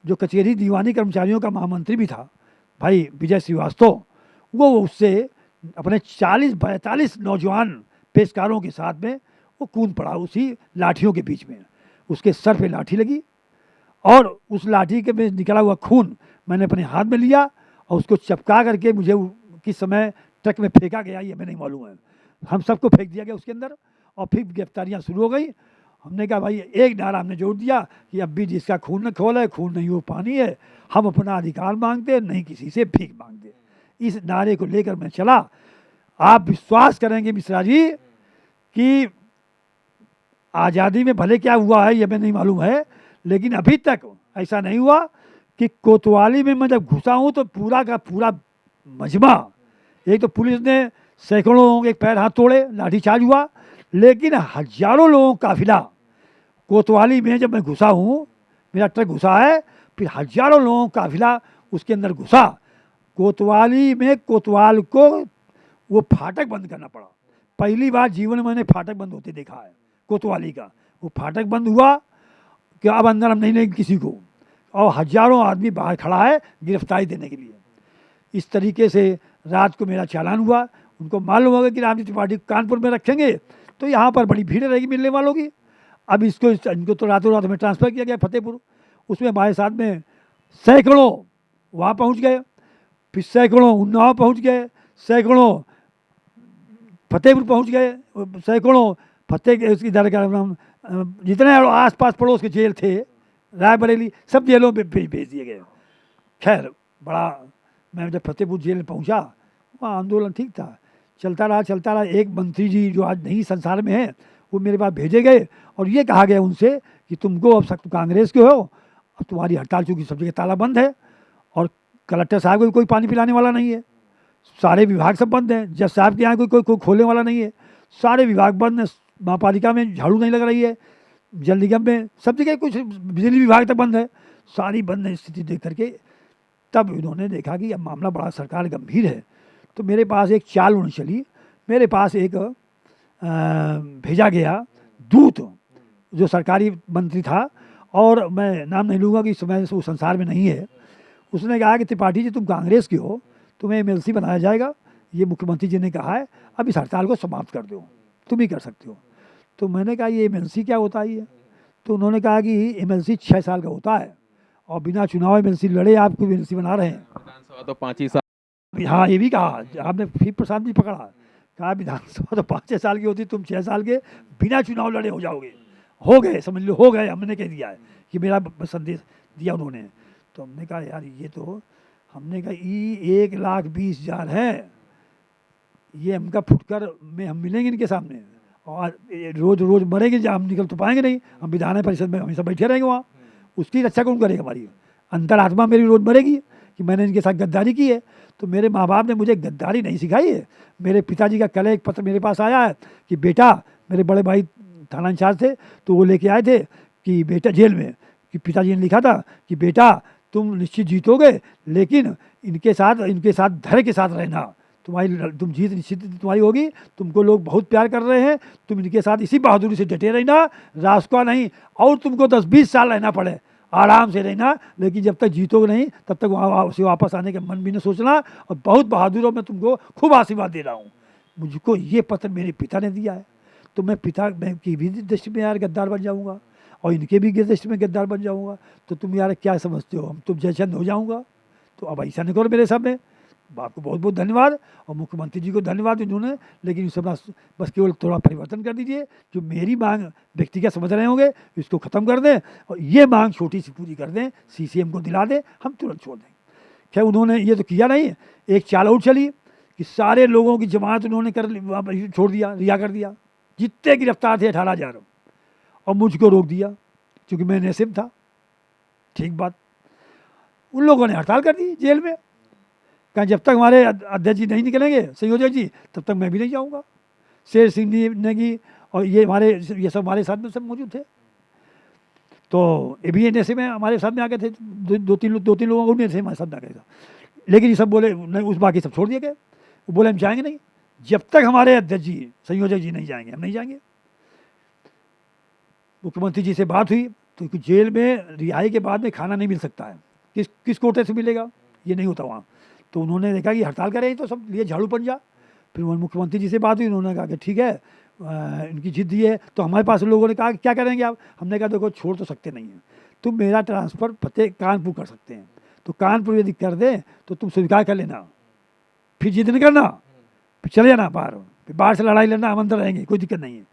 जो कचहरी दीवानी कर्मचारियों का महामंत्री भी था, भाई विजय श्रीवास्तव, वो उससे अपने 40-42 नौजवान पेशकारों के साथ में वो कूद पड़ा उसी लाठियों के बीच में। उसके सर पे लाठी लगी, और उस लाठी के में निकला हुआ खून मैंने अपने हाथ में लिया, और उसको चपका करके मुझे किस समय ट्रक में फेंका गया ये हमें नहीं मालूम है। हम सबको फेंक दिया गया उसके अंदर, और फिर गिरफ्तारियाँ शुरू हो गई। हमने कहा भाई, एक नारा हमने जोड़ दिया कि अब भी जिसका खून न खोला है, खून नहीं वो पानी है, हम अपना अधिकार मांगते, नहीं किसी से भीख मांगते। इस नारे को लेकर मैं चला। आप विश्वास करेंगे मिश्रा जी कि आज़ादी में भले क्या हुआ है ये हमें नहीं मालूम है, लेकिन अभी तक ऐसा नहीं हुआ कि कोतवाली में मैं जब घुसा हूँ तो पूरा का पूरा मजमा, एक तो पुलिस ने सैकड़ों लोगों के पैर हाथ तोड़े, लाठीचार्ज हुआ, लेकिन हजारों लोगों का काफिला कोतवाली में जब मैं घुसा हूँ, मेरा ट्रक घुसा है, फिर हजारों लोगों का काफिला उसके अंदर घुसा। कोतवाली में कोतवाल को वो फाटक बंद करना पड़ा। पहली बार जीवन में मैंने फाटक बंद होते देखा है कोतवाली का। वो फाटक बंद हुआ कि अब अंदर हम नहीं लेंगे किसी को, और हजारों आदमी बाहर खड़ा है गिरफ्तारी देने के लिए। इस तरीके से रात को मेरा चालान हुआ। उनको मालूम होगा कि राजनीतिक पार्टी कानपुर में रखेंगे तो यहाँ पर बड़ी भीड़ रहेगी मिलने वालों की। अब इनको तो रातों रात में ट्रांसफ़र किया गया फतेहपुर। उसमें हमारे साथ में सैकड़ों वहाँ पहुँच गए, फिर सैकड़ों उन्नाव पहुँच गए, सैकड़ों फतेहपुर पहुँच गए, सैकड़ों इधर का जितने आस-पास पड़ोस के जेल थे, रायबरेली, सब जेलों में भेज दिए गए। खैर बड़ा, मैं जब फतेहपुर जेल में पहुँचा, वहाँ आंदोलन ठीक था, चलता रहा। एक मंत्री जी जो आज नहीं संसार में हैं, वो मेरे पास भेजे गए, और ये कहा गया उनसे कि तुमको अब सख्त कांग्रेस के हो, अब तुम्हारी हड़ताल, चूँकि सब जगह ताला बंद है, और कलेक्टर साहब को भी कोई पानी पिलाने वाला नहीं है, सारे विभाग सब बंद हैं, जज साहब के यहाँ कोई खोलने वाला नहीं है, सारे विभाग बंद हैं, महापालिका में झाड़ू नहीं लग रही है, जल निगम में सब जगह, कुछ बिजली विभाग तक बंद है, सारी बंद है स्थिति देख करके। तब इन्होंने देखा कि अब मामला बड़ा सरकार गंभीर है, तो मेरे पास एक चाल उड़ चली। मेरे पास एक भेजा गया दूत जो सरकारी मंत्री था, और मैं नाम नहीं लूँगा कि इस समय वो संसार में नहीं है। उसने कहा कि त्रिपाठी जी तुम कांग्रेस के हो, तुम्हें एमएलसी बनाया जाएगा, ये मुख्यमंत्री जी ने कहा है, अब इस हड़ताल को समाप्त कर दो, तुम ही कर सकते हो। तो मैंने कहा ये एमएलसी क्या होता है ये? तो उन्होंने कहा कि एमएलसी 6 साल का होता है और बिना चुनाव एमएलसी लड़े आपको एमएलसी बना रहे हैं। विधानसभा तो 5 ही साल। हाँ ये भी कहा आपने, फिर प्रशांत जी पकड़ा, कहा विधानसभा तो 5 साल की होती, तुम 6 साल के बिना चुनाव लड़े हो जाओगे। हो गए, समझ लो हो गए, हमने कह दिया है कि मेरा संदेश दिया उन्होंने। तो हमने कहा यार ये तो, हमने कहा ये 1,20,000 है, ये हमका फुटकर में हम मिलेंगे इनके सामने और रोज रोज मरेंगे, जब हम निकल तो पाएंगे नहीं, हम विधान परिषद में हमेशा बैठे रहेंगे वहाँ, उसकी रक्षा कौन करेगा? हमारी अंतरात्मा मेरी रोज मरेगी कि मैंने इनके साथ गद्दारी की है। तो मेरे माँ बाप ने मुझे गद्दारी नहीं सिखाई है। मेरे पिताजी का कल एक पत्र मेरे पास आया है कि बेटा, मेरे बड़े भाई थाना इंचार्ज थे तो वो लेके आए थे कि बेटा जेल में, कि पिताजी ने लिखा था कि बेटा तुम निश्चित जीतोगे, लेकिन इनके साथ धैर्य के साथ रहना, तुम जीत निश्चित तुम्हारी होगी, तुमको लोग बहुत प्यार कर रहे हैं, तुम इनके साथ इसी बहादुरी से डटे रहना, रास्ता नहीं, और तुमको 10-20 साल रहना पड़े आराम से रहना, लेकिन जब तक जीतोगे नहीं तब तक वहाँ से वापस आने का मन भी न सोचना, और बहुत बहादुरों में तुमको खूब आशीर्वाद दे रहा हूँ। मुझको ये पत्र मेरे पिता ने दिया है, तो मैं पिता मैं की भी दृष्टि में यार गद्दार बन जाऊँगा और इनके भी दृष्टि में गद्दार बन जाऊँगा। तो तुम यार क्या समझते हो, हम तुम जयचंद हो जाऊँगा? तो अब ऐसा नहीं करो मेरे सामने। आपको बहुत बहुत धन्यवाद और मुख्यमंत्री जी को धन्यवाद इन्होंने, लेकिन इस अपना बस केवल थोड़ा परिवर्तन कर दीजिए, जो मेरी मांग व्यक्तिगत समझ रहे होंगे इसको ख़त्म कर दें और ये मांग छोटी सी पूरी कर दें, सीसीएम को दिला दें, हम तुरंत छोड़ दें। खैर उन्होंने ये तो किया नहीं, एक चाल आउट चली कि सारे लोगों की जमानत उन्होंने छोड़ दिया, रिहा कर दिया, जितने गिरफ्तार थे 18,000, और मुझको रोक दिया क्योंकि मैं नेसिम था। ठीक बात, उन लोगों ने हड़ताल कर दी जेल में, कहा जब तक हमारे अध्यक्ष जी नहीं निकलेंगे, संयोजक जी, तब तक मैं भी नहीं जाऊँगा। शेर सिंह नेगी और ये सब हमारे साथ में सब मौजूद थे। तो ये भी एनएसए में हमारे साथ में आ गए थे, दो तीन लोगों को भी हमारे साथ में आ गए थे, लेकिन ये सब बोले नहीं, उस बाकी सब छोड़ दिए गए। वो बोले हम जाएंगे नहीं, जब तक हमारे अध्यक्ष जी संयोजक जी नहीं जाएंगे हम नहीं जाएंगे। मुख्यमंत्री जी से बात हुई तो जेल में रिहाई के बाद में खाना नहीं मिल सकता है, किस कोटे से मिलेगा, ये नहीं होता वहाँ। तो उन्होंने देखा कि हड़ताल करे तो सब लिए झाड़ू पंजा। फिर मुख्यमंत्री जी से बात हुई, उन्होंने कहा कि ठीक है इनकी जिद ये है। तो हमारे पास लोगों ने कहा कि क्या करेंगे आप? हमने कहा देखो छोड़ तो सकते नहीं हैं, तुम मेरा ट्रांसफ़र फतेह कानपुर कर सकते हैं, तो कानपुर यदि कर दें तो तुम स्वीकार कर लेना, फिर जिद नहीं करना, फिर चले जाना बाहर, फिर बाहर से लड़ाई लड़ना, हम अंदर रहेंगे, कोई दिक्कत नहीं है।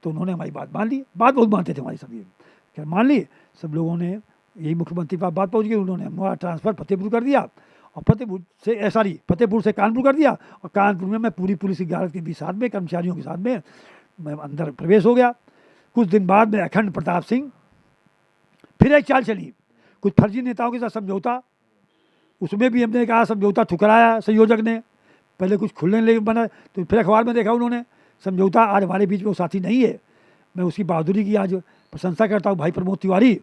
तो उन्होंने हमारी बात मान ली, बात बहुत मानते थे हमारी सभी, क्या मान ली सब लोगों ने, यही मुख्यमंत्री पास बात पहुँच गई, उन्होंने हमारा ट्रांसफ़र फतेहपुर कर दिया और फतेहपुर से कानपुर कर दिया, और कानपुर में मैं पूरी पुलिस की गार्ड के भी साथ में, कर्मचारियों के साथ में मैं अंदर प्रवेश हो गया। कुछ दिन बाद में अखंड प्रताप सिंह, फिर एक चाल चली, कुछ फर्जी नेताओं के साथ समझौता, उसमें भी हमने कहा समझौता ठुकराया संयोजक ने, पहले कुछ खुलने लगे बना, तो फिर अखबार में देखा उन्होंने समझौता, आज हमारे बीच में वो साथी नहीं है। मैं उसकी बहादुरी की आज प्रशंसा करता हूँ, भाई प्रमोद तिवारी,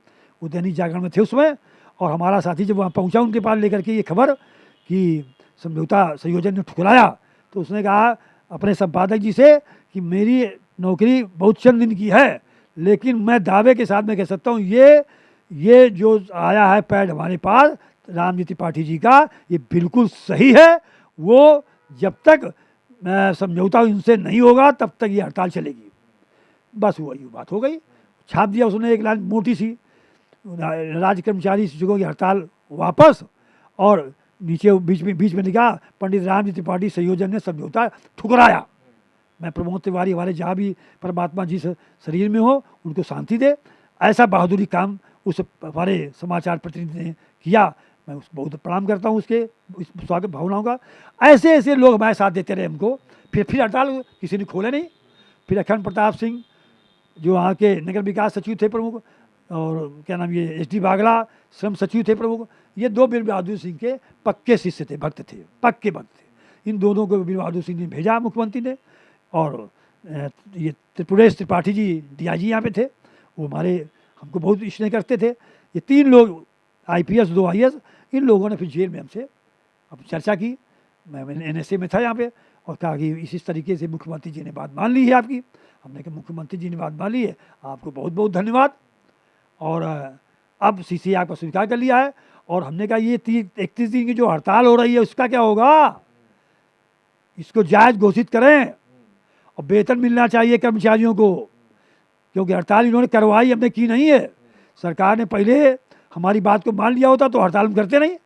वो दैनिक जागरण में थे उसमें, और हमारा साथी जब वहाँ पहुँचा उनके पास लेकर के ये खबर कि समझौता संयोजन ने ठुकराया, तो उसने कहा अपने संपादक जी से कि मेरी नौकरी बहुत चंद दिन की है, लेकिन मैं दावे के साथ में कह सकता हूँ ये जो आया है पैड हमारे पास रामजी त्रिपाठी जी का, ये बिल्कुल सही है। वो जब तक समझौता इनसे नहीं होगा तब तक ये हड़ताल चलेगी। बस वही बात हो गई, छाप दिया उसने एक लाइन मोटी सी, राज्य कर्मचारी शिक्षकों की हड़ताल वापस, और नीचे बीच में लिखा पंडित रामजी त्रिपाठी संयोजन ने समझौता ठुकराया। मैं प्रमोद तिवारी हमारे जहाँ भी परमात्मा जिस शरीर में हो उनको शांति दे, ऐसा बहादुरी काम उस हमारे समाचार प्रतिनिधि ने किया, मैं उसको बहुत प्रणाम करता हूँ उसके स्वागत भावनाओं का। ऐसे ऐसे लोग हमारे साथ देते रहे हमको, फिर हड़ताल किसी ने खोले नहीं। फिर अखंड प्रताप सिंह जो वहाँ के नगर विकास सचिव थे प्रमुख, और क्या नाम ये SD बागला श्रम सचिव थे प्रमुख, ये दो वीर बहादुर सिंह के पक्के शिष्य थे, भक्त थे, पक्के भक्त थे। इन दोनों को वीर बहादुर सिंह ने भेजा मुख्यमंत्री ने, और ये त्रिपुरेश त्रिपाठी जी DIG यहाँ पे थे, वो हमारे हमको बहुत स्नेह करते थे। ये 3 लोग IPS 2 IS, इन लोगों ने फिर जेल में हमसे अब चर्चा की, मैं NSA में था यहाँ पे, और कहा कि इस तरीके से मुख्यमंत्री जी ने बात मान ली है आपकी। हमने कहा मुख्यमंत्री जी ने बात मान ली है, आपको बहुत बहुत धन्यवाद। और अब सीसीआर पर स्वीकार कर लिया है। और हमने कहा ये 31 दिन की जो हड़ताल हो रही है उसका क्या होगा, इसको जायज़ घोषित करें और वेतन मिलना चाहिए कर्मचारियों को, क्योंकि हड़ताल इन्होंने करवाई, हमने की नहीं है। सरकार ने पहले हमारी बात को मान लिया होता तो हड़ताल हम करते नहीं,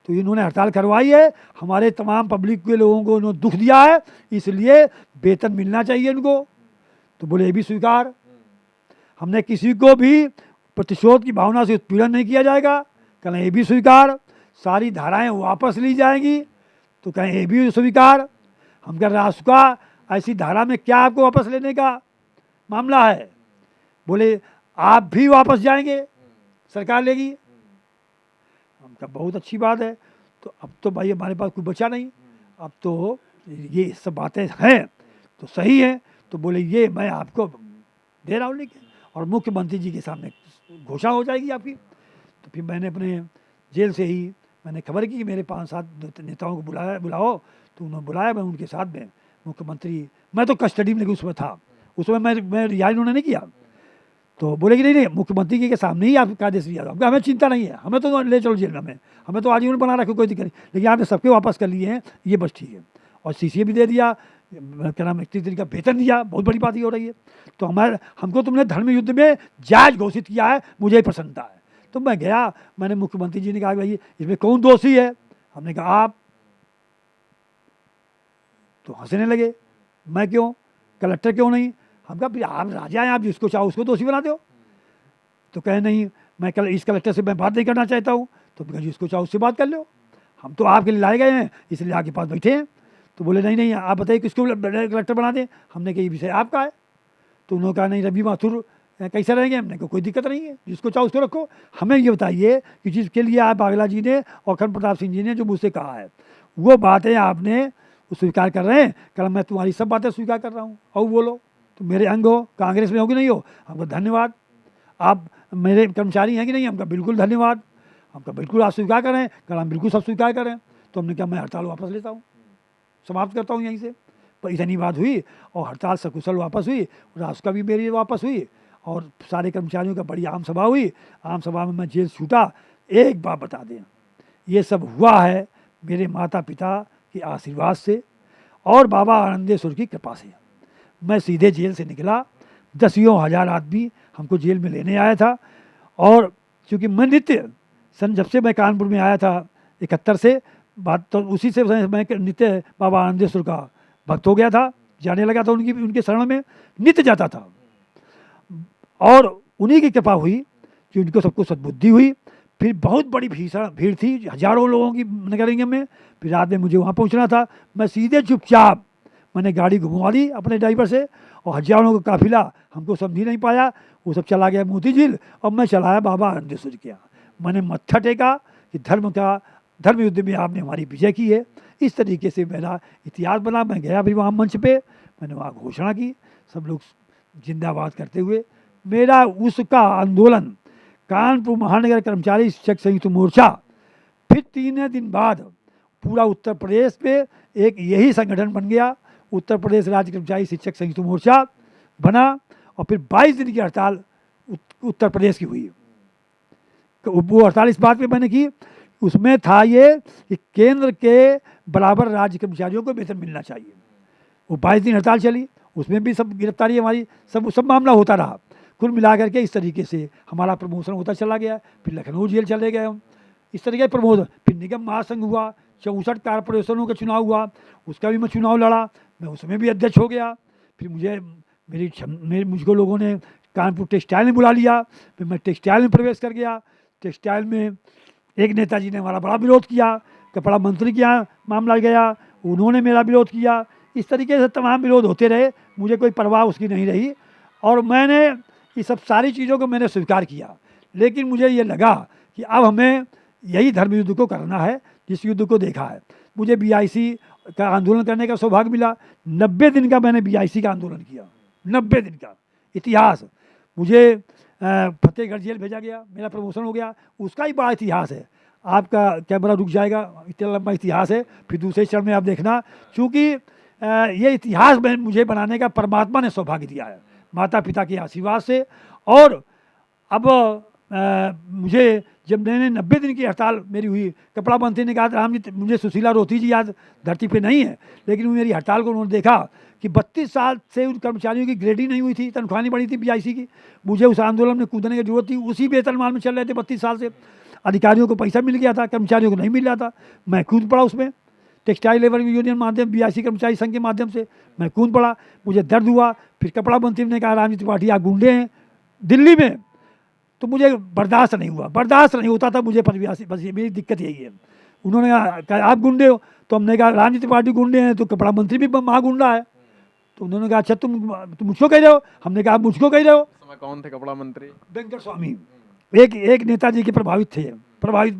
तो इन्होंने हड़ताल करवाई है, हमारे तमाम पब्लिक के लोगों को इन्होंने दुख दिया है, इसलिए वेतन मिलना चाहिए इनको। तो बोले ये भी स्वीकार। हमने किसी को भी प्रतिशोध की भावना से उत्पीड़न नहीं किया जाएगा, कहें ये भी स्वीकार। सारी धाराएं वापस ली जाएंगी, तो कहें ये भी स्वीकार। हम कह रासुका ऐसी धारा में क्या आपको वापस लेने का मामला है, बोले आप भी वापस जाएंगे, सरकार लेगी। हम कहा बहुत अच्छी बात है। तो अब तो भाई हमारे पास कोई बचा नहीं, अब तो ये सब बातें हैं तो सही है। तो बोले ये मैं आपको दे रहा हूँ लेके, और मुख्यमंत्री जी के सामने घोषणा हो जाएगी आपकी। तो फिर मैंने अपने जेल से ही मैंने खबर की कि मेरे 5-7 नेताओं को बुलाओ। तो उन्होंने बुलाया, मैं उनके साथ में मुख्यमंत्री, मैं तो कस्टडी में लेकिन उसमें था, उसमें मैं रिहाई उन्होंने नहीं किया। तो बोले कि नहीं मुख्यमंत्री जी के सामने ही आपका आदेश लिया था। हमें चिंता नहीं है, हमें तो ले चलो जेल में, हमें तो आजीवन बना रखे, कोई दिक्कत नहीं, लेकिन आपने सबके वापस कर लिए हैं, ये बस ठीक है। और सीसीए भी दे दिया, क्या नाम 31 दिन का वेतन दिया, बहुत बड़ी बात ये हो रही है। तो हमको तुमने धर्म युद्ध में जायज़ घोषित किया है, मुझे ही प्रसन्नता है। तो मैं गया, मैंने मुख्यमंत्री जी ने कहा भाई इसमें कौन दोषी है, हमने कहा आप। तो हंसने लगे, मैं क्यों, कलेक्टर क्यों नहीं। हम कहा आप राजा हैं, आप जिसको चाहो उसको दोषी बना दो। तो कहे नहीं मैं इस कलेक्टर से मैं बात नहीं करना चाहता हूँ। तो जिसको चाहो उससे बात कर लो, हम तो आपके लिए लाए गए हैं, इसलिए आपके पास बैठे हैं। तो बोले नहीं आप बताइए किसको कलेक्टर बना दें। हमने कहा ये विषय आपका है। तो उन्होंने कहा नहीं रवि माथुर कैसे रहेंगे। हमने कहा कोई दिक्कत नहीं है, जिसको चाहो उसको रखो। हमें ये बताइए कि जिसके लिए आप बागला जी ने और अखंड प्रताप सिंह जी ने जो मुझसे कहा है वो बातें आपने स्वीकार कर रहे हैं। कल मैं तुम्हारी सब बातें स्वीकार कर रहा हूँ, और बोलो तो मेरे अंग हो, कांग्रेस में हो कि नहीं हो। हमको धन्यवाद। आप मेरे कर्मचारी हैं कि नहीं, हमका बिल्कुल धन्यवाद। हमका बिल्कुल आप स्वीकार करें, कल हम बिल्कुल सब स्वीकार करें। तो हमने कहा मैं हड़ताल वापस लेता हूँ, समाप्त करता हूँ यहीं से। पर इतनी बात हुई और हड़ताल सकुशल वापस हुई, रास्ता भी मेरी वापस हुई, और सारे कर्मचारियों का बड़ी आम सभा हुई। आम सभा में मैं जेल छूटा। एक बात बता दें, ये सब हुआ है मेरे माता पिता के आशीर्वाद से और बाबा आनंदेश्वर की कृपा से। मैं सीधे जेल से निकला, 10 हज़ार आदमी हमको जेल में लेने आया था। और चूँकि मैं नित्य जब से मैं कानपुर में आया था 71 से बात, तो उसी से मैं नित्य बाबा आनंदेश्वर का भक्त हो गया था, जाने लगा था उनके शरण में, नित्य जाता था। और उन्हीं की कृपा हुई कि उनको सबको सद्बुद्धि हुई। फिर बहुत बड़ी भीषण भीड़ थी, हज़ारों लोगों की नगरिंग में। फिर रात में मुझे वहाँ पहुँचना था। मैं सीधे चुपचाप मैंने गाड़ी घुमवा दी अपने ड्राइवर से, और हज़ारों का काफिला हमको समझ ही नहीं पाया, वो सब चला गया मोती झील, और मैं चलाया बाबा आनंदेश्वर के यहाँ। मैंने मत्था टेका कि धर्म युद्ध में आपने हमारी विजय की है। इस तरीके से मेरा इतिहास बना। मैं गया भी वहाँ मंच पे, मैंने वहाँ घोषणा की, सब लोग जिंदाबाद करते हुए। मेरा उसका आंदोलन कानपुर महानगर कर्मचारी शिक्षक संयुक्त मोर्चा, फिर 3 दिन बाद पूरा उत्तर प्रदेश पे एक यही संगठन बन गया, उत्तर प्रदेश राज्य कर्मचारी शिक्षक संयुक्त मोर्चा बना। और फिर 22 दिन की हड़ताल उत्तर प्रदेश की हुई। वो हड़ताल इस बात पे मैंने की, उसमें था ये कि केंद्र के बराबर राज्य कर्मचारियों को वेतन मिलना चाहिए। वो 22 दिन हड़ताल चली, उसमें भी सब गिरफ्तारी हमारी सब मामला होता रहा। कुल मिला करके इस तरीके से हमारा प्रमोशन होता चला गया। फिर लखनऊ जेल चले गए हम, इस तरीके प्रमोशन। फिर निगम महासंघ हुआ, 64 कारपोरेशनों का चुनाव हुआ, उसका भी मैं चुनाव लड़ा, मैं उसमें भी अध्यक्ष हो गया। फिर मुझको लोगों ने कानपुर टेक्सटाइल में बुला लिया, फिर मैं टेक्सटाइल में प्रवेश कर गया। टेक्सटाइल में एक नेताजी ने हमारा बड़ा विरोध किया, कपड़ा मंत्री के यहाँ मामला गया, उन्होंने मेरा विरोध किया। इस तरीके से तमाम विरोध होते रहे, मुझे कोई परवाह उसकी नहीं रही। और मैंने ये सब सारी चीज़ों को मैंने स्वीकार किया। लेकिन मुझे ये लगा कि अब हमें यही धर्म युद्ध को करना है, जिस युद्ध को देखा है। मुझे BIC का आंदोलन करने का सौभाग्य मिला। 90 दिन का मैंने BIC का आंदोलन किया, 90 दिन का इतिहास। मुझे फतेहगढ़ जेल भेजा गया, मेरा प्रमोशन हो गया, उसका ही बड़ा इतिहास है। आपका कैमरा रुक जाएगा, इतना लंबा इतिहास है। फिर दूसरे चरण में आप देखना, क्योंकि ये इतिहास मुझे बनाने का परमात्मा ने सौभाग्य दिया है, माता पिता के आशीर्वाद से। और अब मुझे जब मैंने 90 दिन की हड़ताल मेरी हुई, कपड़ा मंत्री ने कहा राम जी मुझे सुशीला रोती जी याद धरती पे नहीं है, लेकिन मेरी हड़ताल को उन्होंने देखा कि 32 साल से उन कर्मचारियों की ग्रेडिंग नहीं हुई थी, तनख्वाह नहीं बढ़ी थी बीआईसी की, मुझे उस आंदोलन में कूदने की जरूरत थी, उसी वेतनमान में चल रहे थे 32 साल से, अधिकारियों को पैसा मिल गया था, कर्मचारियों को नहीं मिल रहा था, मैं कूद पड़ा उसमें, टेक्सटाइल लेबर यूनियन माध्यम बीआईसी कर्मचारी संघ के माध्यम से मैं कूद पड़ा, मुझे दर्द हुआ। फिर कपड़ा मंत्री ने कहा रामजी त्रिपाठी आप गुंडे हैं दिल्ली में, तो मुझे बर्दाश्त नहीं हुआ, बर्दाश्त नहीं होता था मुझे, बस मेरी दिक्कत यही है। उन्होंने कहा आप गुंडे हो, तो हमने कहा रामजी त्रिपाठी गुंडे हैं, तो कपड़ा मंत्री भी महागुंडा है, तो उन्होंने कहा अच्छा तुम मुझको कह रहे हो, हमने कहा मुझको कह रहे हो। समय कौन थे कपड़ा मंत्री? वेंकट स्वामी, एक नेताजी के प्रभावित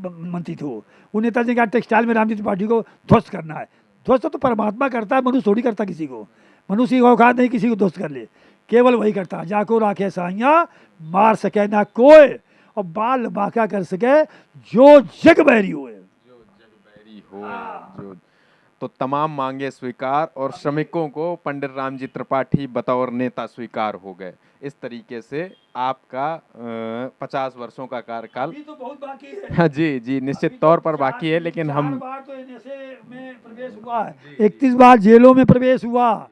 मंत्री थे वो नेताजी ने कहा टेक्सटाइल में रामजी त्रिपाठी को ध्वस्त करना है। ध्वस्त तो परमात्मा करता है, मनुष्य थोड़ी करता किसी को, मनुष्य की औकात नहीं किसी को ध्वस्त कर ले, केवल वही करता है जाको राखे साइया मार सके ना कोई और बाल बाका कर सके जो जग बैरी होए। जो तो तमाम मांगे स्वीकार और श्रमिकों को पंडित रामजी त्रिपाठी बतौर नेता स्वीकार हो गए। इस तरीके से आपका 50 वर्षों का कार्यकाल अभी तो बहुत बाकी है। हाँ जी जी, निश्चित तौर पर बाकी है, लेकिन हम 4 बार तो NSA में प्रवेश हुआ है, 31 बार जेलों में प्रवेश हुआ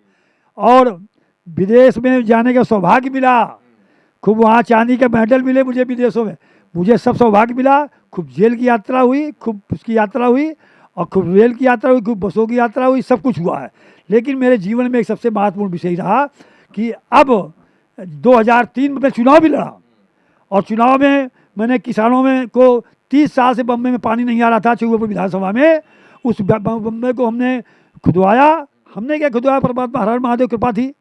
और विदेश में जाने का सौभाग्य मिला, खूब वहाँ चांदी के मेडल मिले मुझे विदेशों में, मुझे सब सौभाग्य मिला, खूब जेल की यात्रा हुई, खूब उसकी यात्रा हुई और खूब रेल की यात्रा हुई, खूब बसों की यात्रा हुई, सब कुछ हुआ है। लेकिन मेरे जीवन में एक सबसे महत्वपूर्ण विषय रहा कि अब 2003 में चुनाव भी लड़ा और चुनाव में मैंने किसानों में को 30 साल से बम्बे में पानी नहीं आ रहा था चौबेपुर विधानसभा में, उस बम्बे को हमने खुदवाया। हमने क्या खुदवाया, परमात्मा हर हर महादेव कृपा थी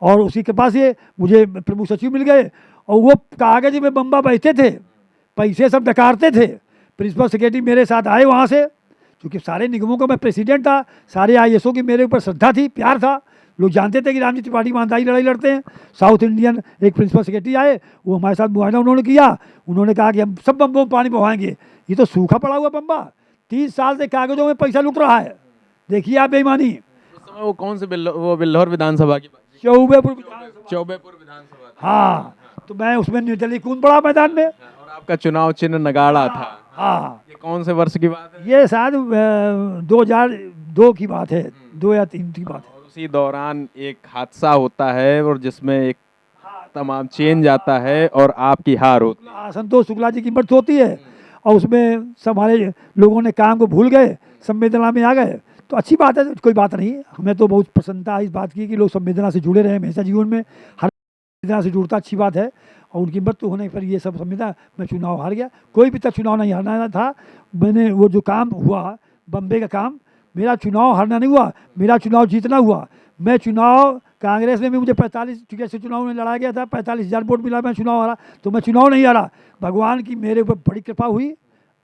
और उसी कृपा से मुझे प्रमुख सचिव मिल गए और वो कागज में बम्बा बहते थे, पैसे सब डकारते थे। प्रिंसिपल सेक्रेटरी मेरे साथ आए वहाँ से, क्योंकि सारे निगमों का मैं प्रेसिडेंट था, सारे IASओं की मेरे ऊपर श्रद्धा थी, प्यार था, लोग जानते थे कि रामजी त्रिपाठी ईमानदारी लड़ाई लड़ते हैं। साउथ इंडियन एक प्रिंसिपल सेक्रेटरी आए, वो हमारे साथ मुआयना उन्होंने किया, उन्होंने कहा कि हम सब बम्बों में पानी बहाएंगे, ये तो सूखा पड़ा हुआ बम्बा 30 साल से कागजों में पैसा लुट रहा है, देखिए आप बेईमानी। उस समय वो कौन से वो बिल्हौर विधानसभा की बात? चौबेपुर विधानसभा। हाँ, तो मैं उसमें निर्दलीय कूद पड़ा मैदान में और आपका चुनाव चिन्ह नगाड़ा था। हाँ, ये कौन से वर्ष की बात है? ये शायद 2002 की बात है, 2 या 3 की बात है। और उसी दौरान एक हादसा होता है और जिसमें एक तमाम चेंज आता है और आपकी हार होती है। संतोष शुक्ला जी की मृत्यु होती है और उसमें सब हमारे लोगों ने काम को भूल गए, संवेदना में आ गए, तो अच्छी बात है, कोई बात नहीं। हमें तो बहुत प्रसन्नता है इस बात की कि लोग संवेदना से जुड़े रहे हमेशा जीवन में, हर संवेदना से जुड़ता अच्छी बात है। और उनकी मृत्यु होने पर ये सब संवेदना, मैं चुनाव हार गया, कोई भी तक चुनाव नहीं हारना था। मैंने वो जो काम हुआ बम्बे का काम, मेरा चुनाव हारना नहीं हुआ, मेरा चुनाव जीतना हुआ। मैं चुनाव कांग्रेस में भी मुझे 45 टिकट से चुनाव में लड़ाया गया था, 45,000 वोट मिला, मैं चुनाव हारा, तो मैं चुनाव नहीं हारा। भगवान की मेरे ऊपर बड़ी कृपा हुई,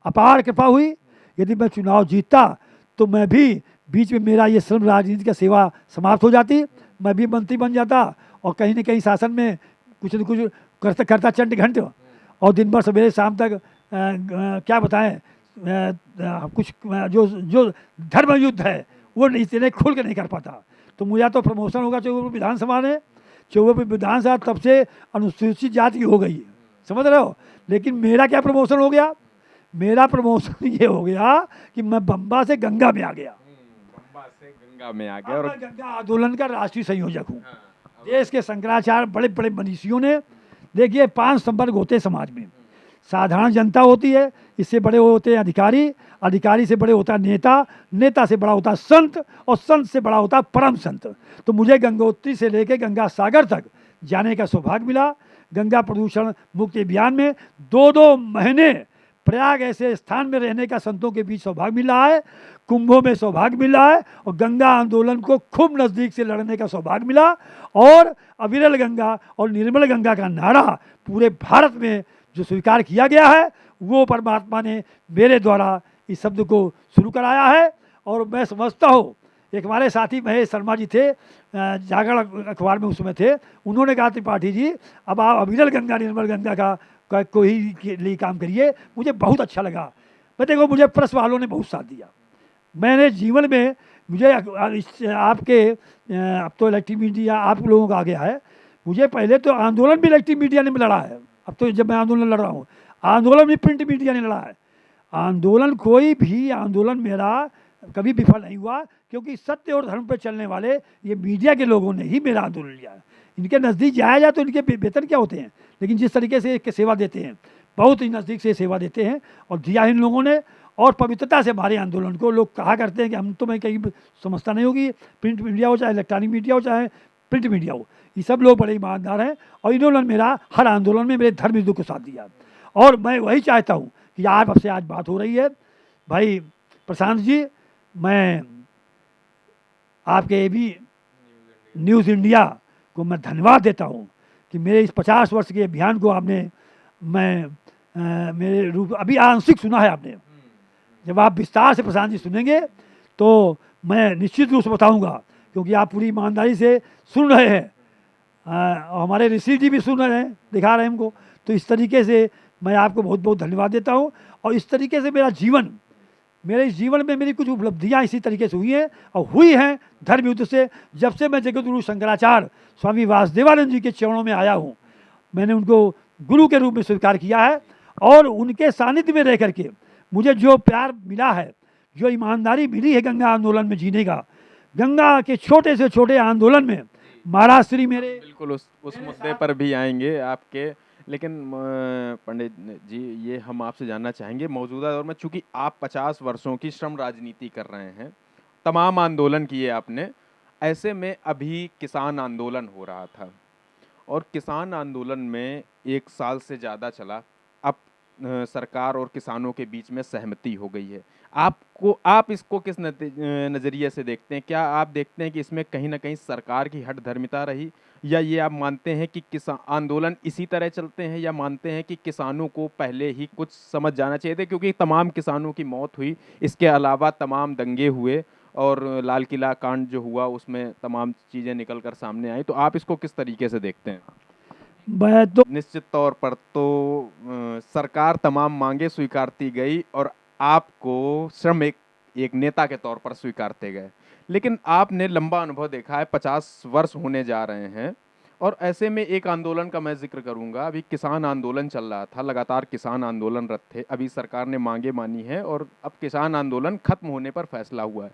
अपार कृपा हुई। यदि मैं चुनाव जीतता तो मैं भी बीच में मेरा ये श्रम राजनीति का सेवा समाप्त हो जाती, मैं भी मंत्री बन जाता और कहीं न कहीं शासन में कुछ न कुछ करता चंड घंट और दिन भर सवेरे शाम तक क्या बताएं, कुछ जो धर्म युद्ध है वो इतने खुल के नहीं कर पाता। तो मुझे तो प्रमोशन होगा चौबेपुर विधानसभा में, चौबेपुर विधानसभा तब से अनुसूचित जाति की हो गई, समझ रहे हो। लेकिन मेरा क्या प्रमोशन हो गया, मेरा प्रमोशन ये हो गया कि मैं बम्बा से गंगा में आ गया। बम्बा से गंगा में आ गया और मैं गंगा आंदोलन का राष्ट्रीय संयोजक हूँ। देश के शंकराचार्य बड़े बड़े मनीषियों ने, देखिए 5 संवर्ग होते हैं समाज में, साधारण जनता होती है, इससे बड़े होते हैं अधिकारी, अधिकारी से बड़े होता है नेता, नेता से बड़ा होता है संत और संत से बड़ा होता है परम संत। तो मुझे गंगोत्री से लेकर गंगा सागर तक जाने का सौभाग्य मिला। गंगा प्रदूषण मुक्ति अभियान में 2-2 महीने प्रयाग ऐसे स्थान में रहने का संतों के बीच सौभाग्य मिल रहा है, कुंभों में सौभाग्य मिल रहा है और गंगा आंदोलन को खूब नज़दीक से लड़ने का सौभाग्य मिला। और अविरल गंगा और निर्मल गंगा का नारा पूरे भारत में जो स्वीकार किया गया है, वो परमात्मा ने मेरे द्वारा इस शब्द को शुरू कराया है। और मैं समझता हूँ, एक हमारे साथी महेश शर्मा जी थे, जागरण अखबार में उस समय थे, उन्होंने कहा त्रिपाठी जी अब आप अविरल गंगा निर्मल गंगा का कोई के लिए काम करिए। मुझे बहुत अच्छा लगा। मैं देखो, मुझे प्रेस वालों ने बहुत साथ दिया। मैंने जीवन में मुझे आपके अब तो इलेक्ट्रिक मीडिया आप लोगों का आ गया है, मुझे पहले तो आंदोलन भी इलेक्ट्रिक मीडिया ने लड़ा है। अब तो जब मैं आंदोलन लड़ रहा हूँ, आंदोलन भी प्रिंट मीडिया ने लड़ा है। आंदोलन, कोई भी आंदोलन मेरा कभी विफल नहीं हुआ, क्योंकि सत्य और धर्म पर चलने वाले ये मीडिया के लोगों ने ही मेरा आंदोलन लिया है। इनके नज़दीक जाया जाए तो इनके वेतन क्या होते हैं, लेकिन जिस तरीके से इसके सेवा देते हैं, बहुत ही नज़दीक से सेवा देते हैं और दिया इन लोगों ने। और पवित्रता से हमारे आंदोलन को लोग कहा करते हैं कि हम तो मैं कहीं समझता नहीं होगी, प्रिंट मीडिया हो चाहे इलेक्ट्रॉनिक मीडिया हो चाहे प्रिंट मीडिया हो, ये सब लोग बड़े ईमानदार हैं और इन्होंने मेरा हर आंदोलन में मेरे धर्म हिंदू को साथ दिया। और मैं वही चाहता हूँ कि आपसे आज बात हो रही है भाई प्रशांत जी, मैं आपके एबी न्यूज़ इंडिया को मैं धन्यवाद देता हूँ कि मेरे इस 50 वर्ष के अभियान को आपने मेरे रूप अभी आंशिक सुना है आपने। जब आप विस्तार से प्रशांत जी सुनेंगे तो मैं निश्चित रूप से बताऊंगा, क्योंकि आप पूरी ईमानदारी से सुन रहे हैं और हमारे ऋषि जी भी सुन रहे हैं, दिखा रहे हैं हमको। तो इस तरीके से मैं आपको बहुत बहुत धन्यवाद देता हूँ। और इस तरीके से मेरे इस जीवन में मेरी कुछ उपलब्धियाँ इसी तरीके से हुई हैं और हुई हैं धर्म युद्ध से। जब से मैं जगतगुरु शंकराचार्य स्वामी वासुदेवानंद जी के चरणों में आया हूँ, मैंने उनको गुरु के रूप में स्वीकार किया है और उनके सानिध्य में रह करके मुझे जो प्यार मिला है, जो ईमानदारी मिली है गंगा आंदोलन में जीने का, गंगा के छोटे से छोटे आंदोलन में महाराज श्री मेरे बिल्कुल उस मुद्दे पर भी आएंगे आपके, लेकिन पंडित जी ये हम आपसे जानना चाहेंगे मौजूदा दौर में, चूंकि आप 50 वर्षों की श्रम राजनीति कर रहे हैं, तमाम आंदोलन किए आपने, ऐसे में अभी किसान आंदोलन हो रहा था और किसान आंदोलन में 1 साल से ज़्यादा चला। अब सरकार और किसानों के बीच में सहमति हो गई है। आप इसको किस नज़रिए से देखते हैं? क्या आप देखते हैं कि इसमें कहीं ना कहीं सरकार की हठधर्मिता रही, या ये आप मानते हैं कि किसान आंदोलन इसी तरह चलते हैं, या मानते हैं कि किसानों को पहले ही कुछ समझ जाना चाहिए था, क्योंकि तमाम किसानों की मौत हुई, इसके अलावा तमाम दंगे हुए और लाल किला कांड जो हुआ उसमें तमाम चीज़ें निकल कर सामने आई। तो आप इसको किस तरीके से देखते हैं? मैं तो निश्चित तौर पर तो सरकार तमाम मांगे स्वीकारती गई और आपको श्रमिक एक नेता के तौर पर स्वीकारते गए, लेकिन आपने लंबा अनुभव देखा है, 50 वर्ष होने जा रहे हैं और ऐसे में एक आंदोलन का मैं जिक्र करूंगा। अभी किसान आंदोलन चल रहा था, लगातार किसान आंदोलनरत थे, अभी सरकार ने मांगे मानी है और अब किसान आंदोलन खत्म होने पर फैसला हुआ है।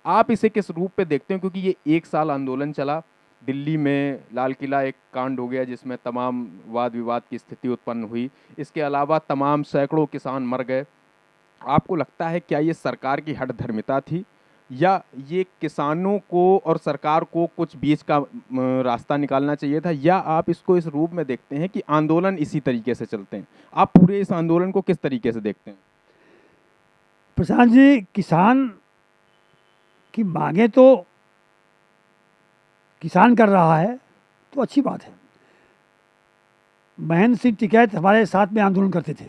आप इसे किस रूप पे देखते हैं? क्योंकि ये 1 साल आंदोलन चला, दिल्ली में लाल किला एक कांड हो गया जिसमें तमाम वाद विवाद की स्थिति उत्पन्न हुई, इसके अलावा तमाम सैकड़ों किसान मर गए। आपको लगता है क्या ये सरकार की हठधर्मिता थी, या ये किसानों को और सरकार को कुछ बीच का रास्ता निकालना चाहिए था, या आप इसको इस रूप में देखते हैं कि आंदोलन इसी तरीके से चलते हैं? आप पूरे इस आंदोलन को किस तरीके से देखते हैं? प्रशांत जी, किसान की मांगे तो किसान कर रहा है तो अच्छी बात है। महेंद्र सिंह टिकैत हमारे साथ में आंदोलन करते थे,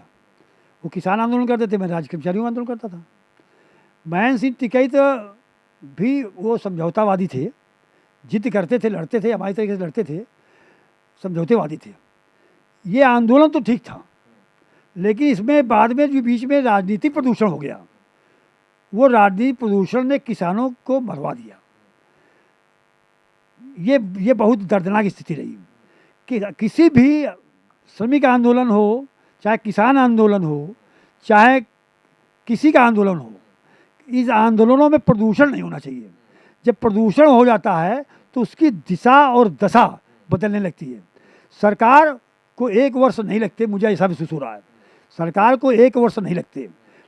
वो किसान आंदोलन करते थे, मैं राज्य कर्मचारियों आंदोलन करता था। महेंद्र सिंह टिकैत भी वो समझौतावादी थे, जिद करते थे, लड़ते थे, हमारी तरीके से लड़ते थे, समझौतेवादी थे। ये आंदोलन तो ठीक था, लेकिन इसमें बाद में जो बीच में राजनीतिक प्रदूषण हो गया, वो राजनीतिक प्रदूषण ने किसानों को मरवा दिया। ये बहुत दर्दनाक स्थिति रही कि किसी भी श्रमिक आंदोलन हो, चाहे किसान आंदोलन हो, चाहे किसी का आंदोलन हो, इस आंदोलनों में प्रदूषण नहीं होना चाहिए। जब प्रदूषण हो जाता है तो उसकी दिशा और दशा बदलने लगती है। सरकार को 1 वर्ष नहीं लगते, मुझे ऐसा महसूस हो रहा है, सरकार को 1 वर्ष नहीं लगते,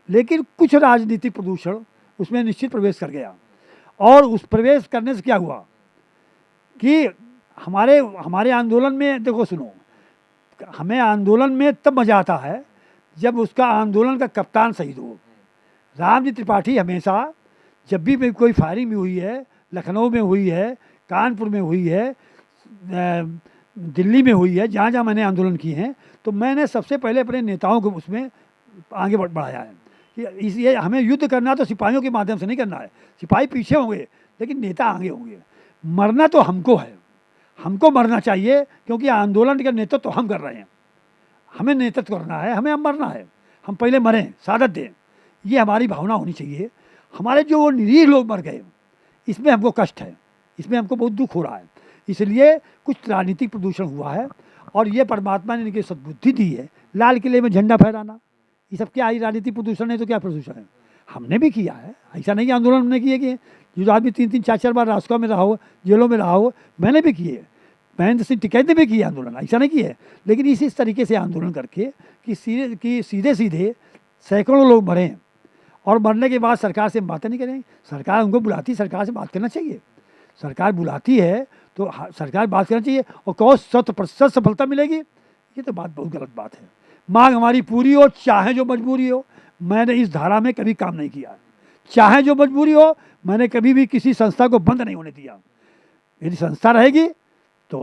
लेकिन कुछ राजनीतिक प्रदूषण उसमें निश्चित प्रवेश कर गया। और उस प्रवेश करने से क्या हुआ कि हमारे आंदोलन में, देखो सुनो, हमें आंदोलन में तब मज़ा आता है जब उसका आंदोलन का कप्तान शहीद हो। रामजी त्रिपाठी हमेशा, जब भी कोई फायरिंग भी हुई है, लखनऊ में हुई है, कानपुर में हुई है, दिल्ली में हुई है, जहाँ जहाँ मैंने आंदोलन किए हैं, तो मैंने सबसे पहले अपने नेताओं को उसमें आगे बढ़ाया है कि ये हमें युद्ध करना तो सिपाहियों के माध्यम से नहीं करना है। सिपाही पीछे होंगे लेकिन नेता आगे होंगे। मरना तो हमको है, हमको मरना चाहिए, क्योंकि आंदोलन का नेतृत्व तो हम कर रहे हैं, हमें नेतृत्व करना है, हमें अब मरना है, हम पहले मरें, शहादत दें, ये हमारी भावना होनी चाहिए। हमारे जो वो निरीह लोग मर गए, इसमें हमको कष्ट है, इसमें हमको बहुत दुख हो रहा है, इसलिए कुछ राजनीतिक प्रदूषण हुआ है। और ये परमात्मा ने इनकी सद्बुद्धि दी है, लाल किले में झंडा फहराना, ये सब क्या ही राजनीतिक प्रदूषण है तो क्या प्रदूषण है। हमने भी किया है, ऐसा नहीं कि आंदोलन हमने किए कि जो आदमी 3-3 4-4 बार रास्ता में रहा हो, जेलों में रहा हो, मैंने भी किए, महेंद्र सिंह टिकैत ने भी किया आंदोलन, ऐसा नहीं किए। लेकिन इस तरीके से आंदोलन करके कि सीधे सीधे सैकड़ों लोग मरे हैं और मरने के बाद सरकार से बातें नहीं करें। सरकार उनको बुलाती, सरकार से बात करना चाहिए, सरकार बुलाती है तो सरकार बात करना चाहिए और कहो 100% सफलता मिलेगी, ये तो बात बहुत गलत बात है। मांग हमारी पूरी हो, चाहे जो मजबूरी हो। मैंने इस धारा में कभी काम नहीं किया, चाहे जो मजबूरी हो, मैंने कभी भी किसी संस्था को बंद नहीं होने दिया। यदि संस्था रहेगी तो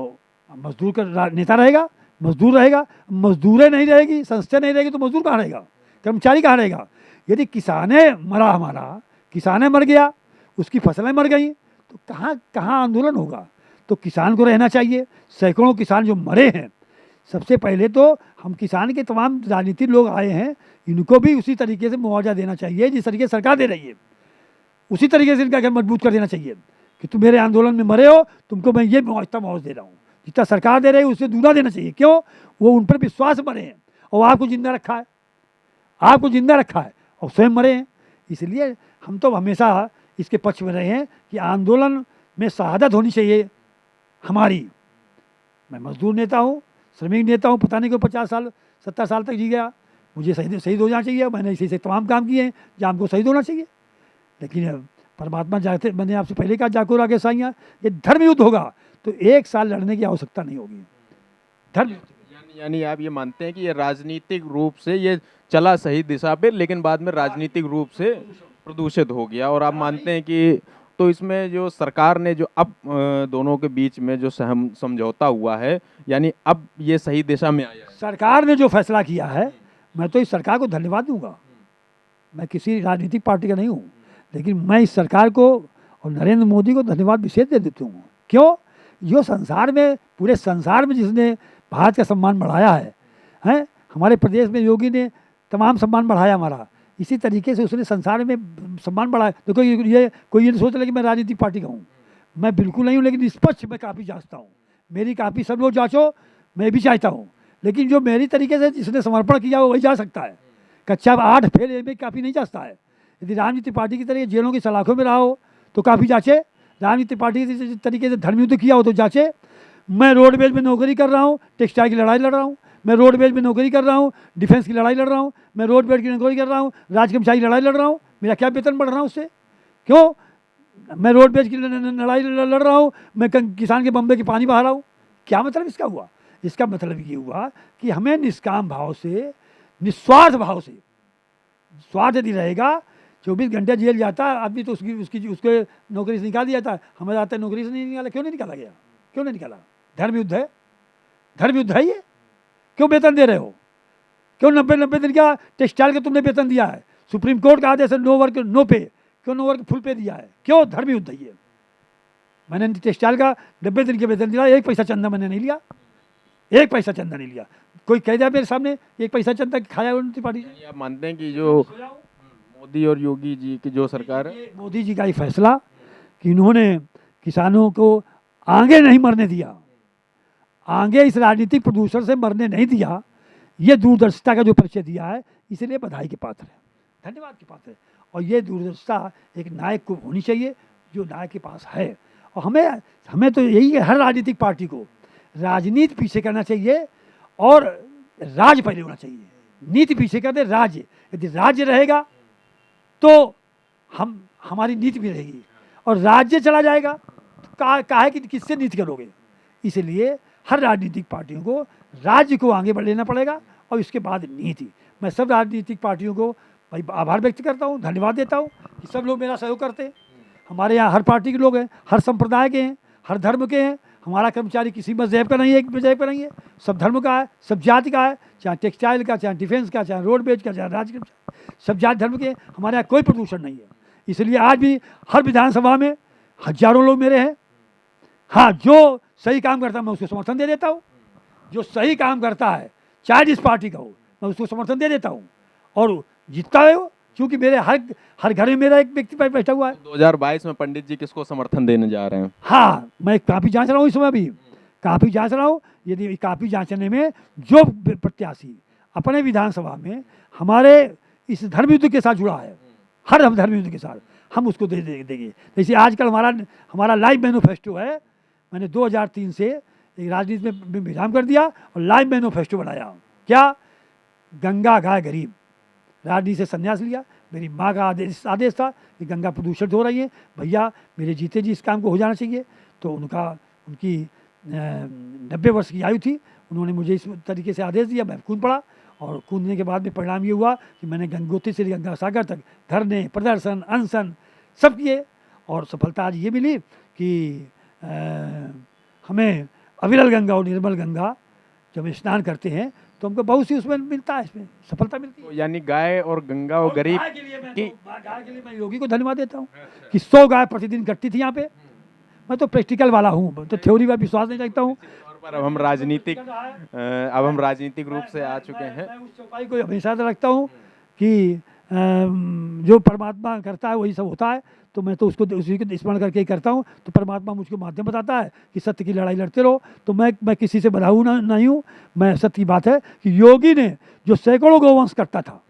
मजदूर का नेता रहेगा, मजदूर रहेगा, मजदूरें नहीं रहेगी, संस्था नहीं रहेगी तो मजदूर कहाँ रहेगा, कर्मचारी कहाँ रहेगा। यदि किसाने मरा, हमारा किसाने मर गया, उसकी फसलें मर गई तो कहाँ आंदोलन होगा। तो किसान को रहना चाहिए। सैकड़ों किसान जो मरे हैं, सबसे पहले तो हम किसान के तमाम राजनीतिक लोग आए हैं, इनको भी उसी तरीके से मुआवजा देना चाहिए जिस तरीके से सरकार दे रही है, उसी तरीके से इनका घर मजबूत कर देना चाहिए कि तुम मेरे आंदोलन में मरे हो, तुमको मैं ये मुआवजा दे रहा हूँ, जितना सरकार दे रही है उससे दूना देना चाहिए। क्यों? वो उन पर विश्वास मरे हैं और आपको जिंदा रखा है, आपको जिंदा रखा है और स्वयं मरे हैं। इसलिए हम तो हमेशा इसके पक्ष में रहे हैं कि आंदोलन में शहादत होनी चाहिए हमारी। मैं मजदूर नेता हूँ, श्रमिक नेता हूँ, पता नहीं क्यों 50 साल 70 साल तक जी गया, मुझे शहीद हो जाना चाहिए। मैंने इसी तमाम काम किए हैं जहाँ हमको शहीद होना चाहिए। लेकिन परमात्मा जाते, मैंने आपसे पहले कहा, जाको रागे साइयाँ, ये धर्म युद्ध होगा तो 1 साल लड़ने की आवश्यकता नहीं होगी। धर्म यानी आप ये मानते हैं कि ये राजनीतिक रूप से ये चला सही दिशा पे, लेकिन बाद में राजनीतिक रूप से प्रदूषित हो गया, और आप मानते हैं कि तो इसमें जो सरकार ने जो अब दोनों के बीच में जो समझौता हुआ है, यानी अब ये सही दिशा में आया है। सरकार ने जो फैसला किया है, मैं तो इस सरकार को धन्यवाद दूंगा। मैं किसी राजनीतिक पार्टी का नहीं हूँ, लेकिन मैं इस सरकार को और नरेंद्र मोदी को धन्यवाद विशेष दे देता हूँ। क्यों? जो संसार में, पूरे संसार में जिसने भारत का सम्मान बढ़ाया है, हमारे प्रदेश में योगी ने तमाम सम्मान बढ़ाया हमारा, इसी तरीके से उसने संसार में सम्मान बढ़ाया। देखो ये कोई ये सोच ले कि मैं राजनीतिक पार्टी का हूँ, मैं बिल्कुल नहीं हूँ, लेकिन निष्पक्ष मैं काफ़ी जांचता हूँ, मेरी काफ़ी सब लोग जांचो, मैं भी चाहता हूँ। लेकिन जो मेरी तरीके से जिसने समर्पण किया वो वही जा सकता है। कक्षा 8 फेल में काफ़ी नहीं जांचता है। यदि राजनीतिक पार्टी की तरह जेलों की सलाखों में रहा हो तो काफ़ी जांचे, राजनीतिक पार्टी के तरीके से धर्म युद्ध किया हो तो जांचे। मैं रोडवेज में नौकरी कर रहा हूँ, टेक्सटाइल की लड़ाई लड़ रहा हूँ, मैं रोडवेज में नौकरी कर रहा हूँ, डिफेंस की लड़ाई लड़ रहा हूँ, मैं रोडवेज की नौकरी कर रहा हूँ, राजकर्मचारी लड़ाई लड़ रहा हूँ, मेरा क्या वेतन बढ़ रहा है उससे? क्यों? मैं रोडवेज की लड़ाई लड़ रहा हूँ, मैं किसान के बम्बे की पानी बहा रहा हूँ। क्या मतलब इसका हुआ? इसका मतलब ये हुआ कि हमें निष्काम भाव से, निस्वार्थ भाव से, स्वार्थ यदि रहेगा 24 घंटे जेल जाता आदमी तो उसके नौकरी से निकाल दिया जाता। हमें जाता है नौकरी से नहीं निकाला, क्यों नहीं निकाला गया? क्यों नहीं निकाला? धर्म युद्ध है, धर्म युद्ध है ये। क्यों वेतन दे रहे हो? क्यों 90 दिन का टेक्सटाइल का तुमने वेतन दिया है? सुप्रीम कोर्ट का आदेश है नो वर्क नो पे, क्यों नो वर्क फुल पे दिया है? क्यों? धर्म युद्ध है ये। मैंने टेक्सटाइल का 90 दिन के वेतन दिया, 1 पैसा चंदा मैंने नहीं लिया, 1 पैसा चंदा नहीं लिया। कोई कह दिया मेरे सामने 1 पैसा चंदा खाया उनकी पार्टी। आप मानते हैं कि जो मोदी और योगी जी की जो सरकार है, मोदी जी का ही फैसला कि इन्होंने किसानों को आगे नहीं मरने दिया, आगे इस राजनीतिक प्रदूषण से मरने नहीं दिया, ये दूरदर्शिता का जो परिचय दिया है, इसलिए बधाई के पात्र है, धन्यवाद के पात्र है। और ये दूरदर्शिता एक नायक को होनी चाहिए जो नायक के पास है। और हमें तो यही है, हर राजनीतिक पार्टी को राजनीति पीछे करना चाहिए और राज पहले होना चाहिए। नीति पीछे कर दे, राज्य, यदि राज्य रहेगा तो हमारी नीति भी रहेगी, और राज्य चला जाएगा तो काहे कि किससे नीति करोगे? इसलिए हर राजनीतिक पार्टियों को राज्य को आगे बढ़ लेना पड़ेगा और इसके बाद नीति। मैं सब राजनीतिक पार्टियों को भाई आभार व्यक्त करता हूँ, धन्यवाद देता हूँ कि सब लोग मेरा सहयोग करते हैं। हमारे यहाँ हर पार्टी के लोग हैं, हर संप्रदाय के हैं, हर धर्म के हैं। हमारा कर्मचारी किसी मजहब का नहीं है, एक मजहब का नहीं है, सब धर्म का है, सब जाति का है, चाहे टेक्सटाइल का, चाहे डिफेंस का, चाहे रोडवेज का, चाहे राज्य का, सब जाति धर्म के। हमारे यहाँ कोई प्रदूषण नहीं है। इसलिए आज भी हर विधानसभा में हजारों लोग मेरे हैं। हाँ, जो सही काम करता है मैं उसको समर्थन दे देता हूँ, जो सही काम करता है चाहे जिस पार्टी का हो मैं उसको समर्थन दे देता हूँ, और जीतता है वो, क्योंकि मेरे हर घर में मेरा एक व्यक्ति बैठा हुआ है। 2022 में पंडित जी किसको समर्थन देने जा रहे हैं? हाँ, मैं काफ़ी जांच रहा हूँ, इस समय भी काफ़ी जांच रहा हूँ। यदि काफ़ी जांचने में जो प्रत्याशी अपने विधानसभा में हमारे इस धर्म युद्ध के साथ जुड़ा है, हर हम धर्म युद्ध के साथ, हम उसको देंगे। जैसे आजकल हमारा लाइव मैनिफेस्टो है। मैंने 2003 से एक राजनीति में विराम कर दिया और लाइव मैनिफेस्टो बनाया। क्या? गंगा गाय गरीब। राजनीति से संन्यास लिया। मेरी माँ का आदेश था कि गंगा प्रदूषित हो रही है, भैया मेरे जीते जी इस काम को हो जाना चाहिए। तो उनकी 90 वर्ष की आयु थी, उन्होंने मुझे इस तरीके से आदेश दिया। मैं कूद पड़ा और कूदने के बाद में परिणाम ये हुआ कि मैंने गंगोत्री से गंगा सागर तक धरने, प्रदर्शन, अनशन सब किए और सफलता आज ये मिली कि हमें अविरल गंगा और निर्मल गंगा जब हम स्नान करते हैं तो हमको बहुत सी उसमें मिलता है, इसमें सफलता मिलती है। यानी गाय और गंगा और गरीब गाय के लिए मैं योगी को धन्यवाद देता हूँ कि 100 गाय प्रतिदिन कटती थी यहाँ पे। मैं तो प्रैक्टिकल वाला हूँ, तो थ्योरी पर विश्वास नहीं रखता हूँ। पर अब हम राजनीतिक रूप से आ चुके हैं। मैं उस चौपाई को हमेशा रखता हूँ कि जो परमात्मा करता है वही सब होता है, तो मैं तो उसी को स्मरण करके ही करता हूँ। तो परमात्मा मुझको माध्यम बताता है कि सत्य की लड़ाई लड़ते रहो। तो मैं किसी से बधा नहीं हूँ। मैं सत्य की बात है कि योगी ने जो सैकड़ों गौवंश कटता था,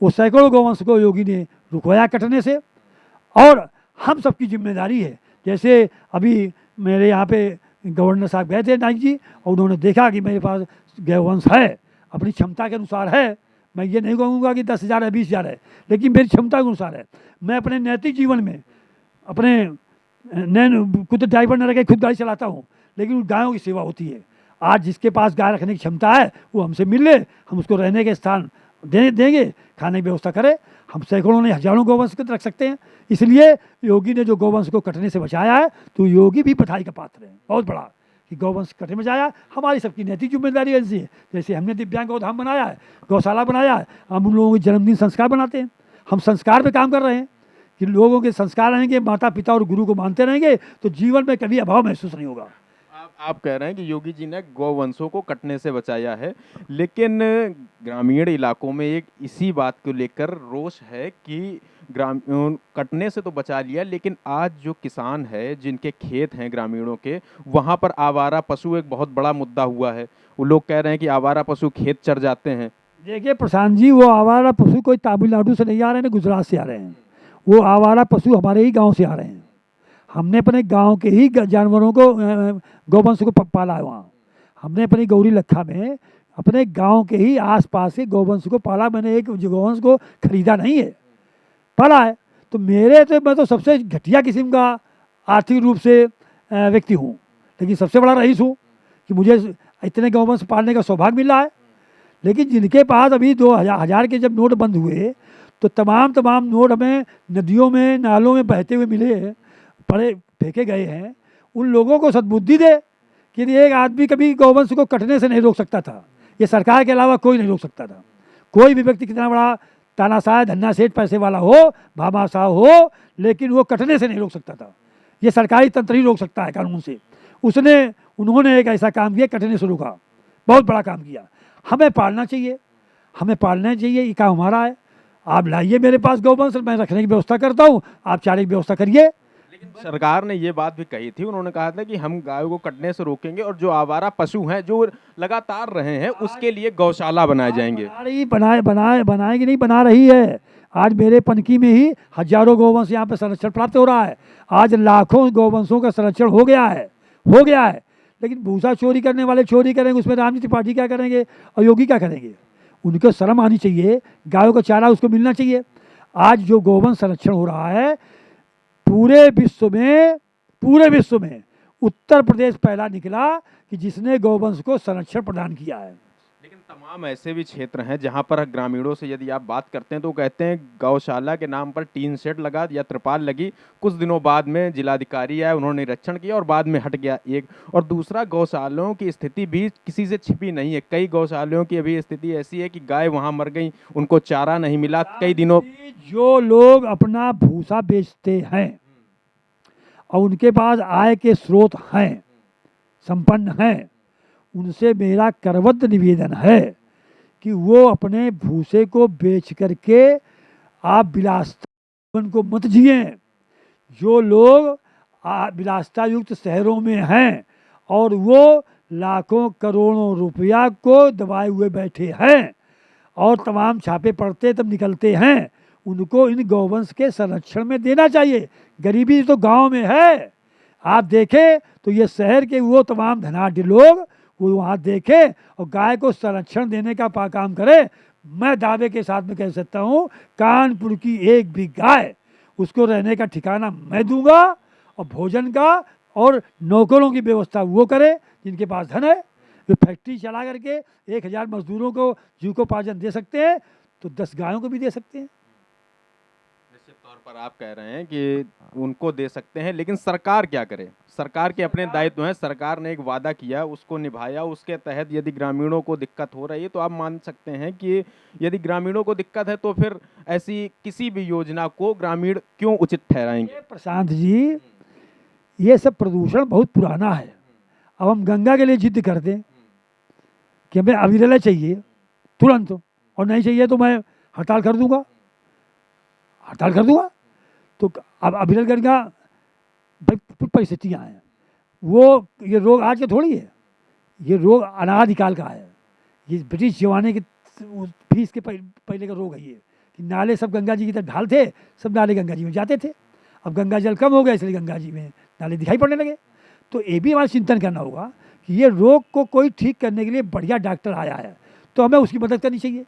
वो सैकड़ों गौवंश को योगी ने रुकवाया कटने से। और हम सबकी जिम्मेदारी है, जैसे अभी मेरे यहाँ पे गवर्नर साहब गए थे नाइक जी, और उन्होंने देखा कि मेरे पास गौवंश है, अपनी क्षमता के अनुसार है। मैं ये नहीं कहूँगा कि 10,000 है, 20,000 है, लेकिन मेरी क्षमता के अनुसार है। मैं अपने नैतिक जीवन में अपने खुद ड्राइवर न रखे खुद गाड़ी चलाता हूँ, लेकिन उन गायों की सेवा होती है। आज जिसके पास गाय रखने की क्षमता है वो हमसे मिल ले, हम उसको रहने के स्थान देंगे, खाने की व्यवस्था करें। हम सैकड़ों ने हजारों गौवंश को रख सकते हैं। इसलिए योगी ने जो गौवंश को कटने से बचाया है, तो योगी भी बधाई का पात्र है बहुत बड़ा कि गौवंश कटने में बचाया। हमारी सबकी नैतिक जिम्मेदारी ऐसी है। जैसे हमने दिव्यांग गौधाम बनाया है, गौशाला बनाया है, हम उन लोगों के जन्मदिन संस्कार बनाते हैं। हम संस्कार पे काम कर रहे हैं कि लोगों के संस्कार रहेंगे, माता पिता और गुरु को मानते रहेंगे तो जीवन में कभी अभाव महसूस नहीं होगा। आप कह रहे हैं कि योगी जी ने गौवंशों को कटने से बचाया है, लेकिन ग्रामीण इलाकों में एक इसी बात को लेकर रोष है कि कटने से तो बचा लिया, लेकिन आज जो किसान है जिनके खेत हैं ग्रामीणों के, वहाँ पर आवारा पशु एक बहुत बड़ा मुद्दा हुआ है। वो लोग कह रहे हैं कि आवारा पशु खेत चर जाते हैं। देखिए प्रशांत जी, वो आवारा पशु कोई तमिलनाडु से नहीं आ रहे हैं, गुजरात से आ रहे हैं। वो आवारा पशु हमारे ही गाँव से आ रहे हैं। हमने अपने गांव के ही जानवरों को, गौवंश को पाला है। वहाँ हमने अपनी गौरी लखा में अपने गांव के ही आसपास के गौवंश को पाला। मैंने एक गौवंश को खरीदा नहीं है, पाला है। तो मैं तो सबसे घटिया किस्म का आर्थिक रूप से व्यक्ति हूँ, लेकिन सबसे बड़ा रईस हूँ कि मुझे इतने गौवंश पालने का सौभाग्य मिल रहा है। लेकिन जिनके पास अभी 2000 के जब नोट बंद हुए तो तमाम नोट हमें नदियों में, नालों में बहते हुए मिले, पड़े फेंके गए हैं। उन लोगों को सद्बुद्धि दे कि एक आदमी कभी गौवंश को कटने से नहीं रोक सकता था। ये सरकार के अलावा कोई नहीं रोक सकता था। कोई भी व्यक्ति कितना बड़ा तानाशाह, धन्ना सेठ, पैसे वाला हो, भामाशाह हो, लेकिन वो कटने से नहीं रोक सकता था। ये सरकारी तंत्र ही रोक सकता है कानून से। उन्होंने एक ऐसा काम किया, कटने से रोका, बहुत बड़ा काम किया। हमें पालना चाहिए, ये काम हमारा है। आप लाइए मेरे पास गौवंश, मैं रखने की व्यवस्था करता हूँ, आप चारे की व्यवस्था करिए। लेकिन सरकार ने ये बात भी कही थी, उन्होंने कहा था कि हम गायों को कटने से रोकेंगे और जो आवारा पशु हैं जो लगातार रहे हैं उसके लिए गौशाला बनाए जाएंगे। बनाएगी नहीं, बना रही है। आज मेरे पनकी में ही हजारों गौवंश यहाँ पे संरक्षण प्राप्त हो रहा है। आज लाखों गौवंशों का संरक्षण हो गया है। लेकिन भूसा चोरी करने वाले चोरी करेंगे, उसमें रामजी त्रिपाठी क्या करेंगे और योगी क्या करेंगे? उनको शर्म आनी चाहिए। गायों का चारा उसको मिलना चाहिए। आज जो गौवंश संरक्षण हो रहा है पूरे विश्व में उत्तर प्रदेश पहला निकला कि जिसने गौवंश को संरक्षण प्रदान किया है। लेकिन तमाम ऐसे भी क्षेत्र हैं जहां पर ग्रामीणों से यदि आप बात करते हैं तो कहते हैं गौशाला के नाम पर टीन शेड लगा या त्रिपाल लगी, कुछ दिनों बाद में जिलाधिकारी आए, उन्होंने निरीक्षण किया और बाद में हट गया। एक और दूसरा, गौशालाओं की स्थिति भी किसी से छिपी नहीं है। कई गौशालाओं की अभी स्थिति ऐसी है कि गाय वहां मर गई, उनको चारा नहीं मिला कई दिनों। जो लोग अपना भूसा बेचते हैं और उनके पास आय के स्रोत हैं, संपन्न हैं, उनसे मेरा करबद्ध निवेदन है कि वो अपने भूसे को बेच करके आप विलासता जीवन को मत जिए। जो लोग विलासता युक्त शहरों में हैं और वो लाखों करोड़ों रुपया को दबाए हुए बैठे हैं और तमाम छापे पड़ते तब निकलते हैं। उनको इन गौवंश के संरक्षण में देना चाहिए। गरीबी तो गांव में है। आप देखें तो ये शहर के वो तमाम धनाढ़ लोग वो वहाँ देखें और गाय को संरक्षण देने का काम करें। मैं दावे के साथ में कह सकता हूँ, कानपुर की एक भी गाय उसको रहने का ठिकाना मैं दूंगा और भोजन का और नौकरों की व्यवस्था वो करे जिनके पास धन है। जो फैक्ट्री चला करके 1000 मजदूरों को जीविकोपार्जन दे सकते हैं तो 10 गायों को भी दे सकते हैं। निश्चित तौर पर आप कह रहे हैं कि उनको दे सकते हैं, लेकिन सरकार क्या करे? सरकार के अपने दायित्व हैं। सरकार ने एक वादा किया, उसको निभाया। उसके तहत यदि ग्रामीणों को दिक्कत हो रही है तो आप मान सकते हैं कि यदि ग्रामीणों को दिक्कत है तो फिर ऐसी किसी भी योजना को ग्रामीण क्यों उचित ठहराएंगे? प्रशांत जी, ये सब प्रदूषण बहुत पुराना है। अब हम गंगा के लिए जिद करते हैं कि हमें अविरल चाहिए तुरंत, और नहीं चाहिए तो मैं हड़ताल कर दूंगा, हड़ताल कर दूंगा। तो अब अविरल गंगा भाई परिस्थितियाँ हैं। वो ये रोग आज के थोड़ी है, ये रोग अनादिकाल का है। ये ब्रिटिश जमाने के फीस के पहले का रोग है ये, कि नाले सब गंगा जी की तरफ ढाल थे, सब नाले गंगा जी में जाते थे। अब गंगा जल कम हो गया इसलिए गंगा जी में नाले दिखाई पड़ने लगे। तो ये भी हमारा चिंतन करना होगा कि ये रोग को कोई ठीक करने के लिए बढ़िया डॉक्टर आया है तो हमें उसकी मदद करनी चाहिए,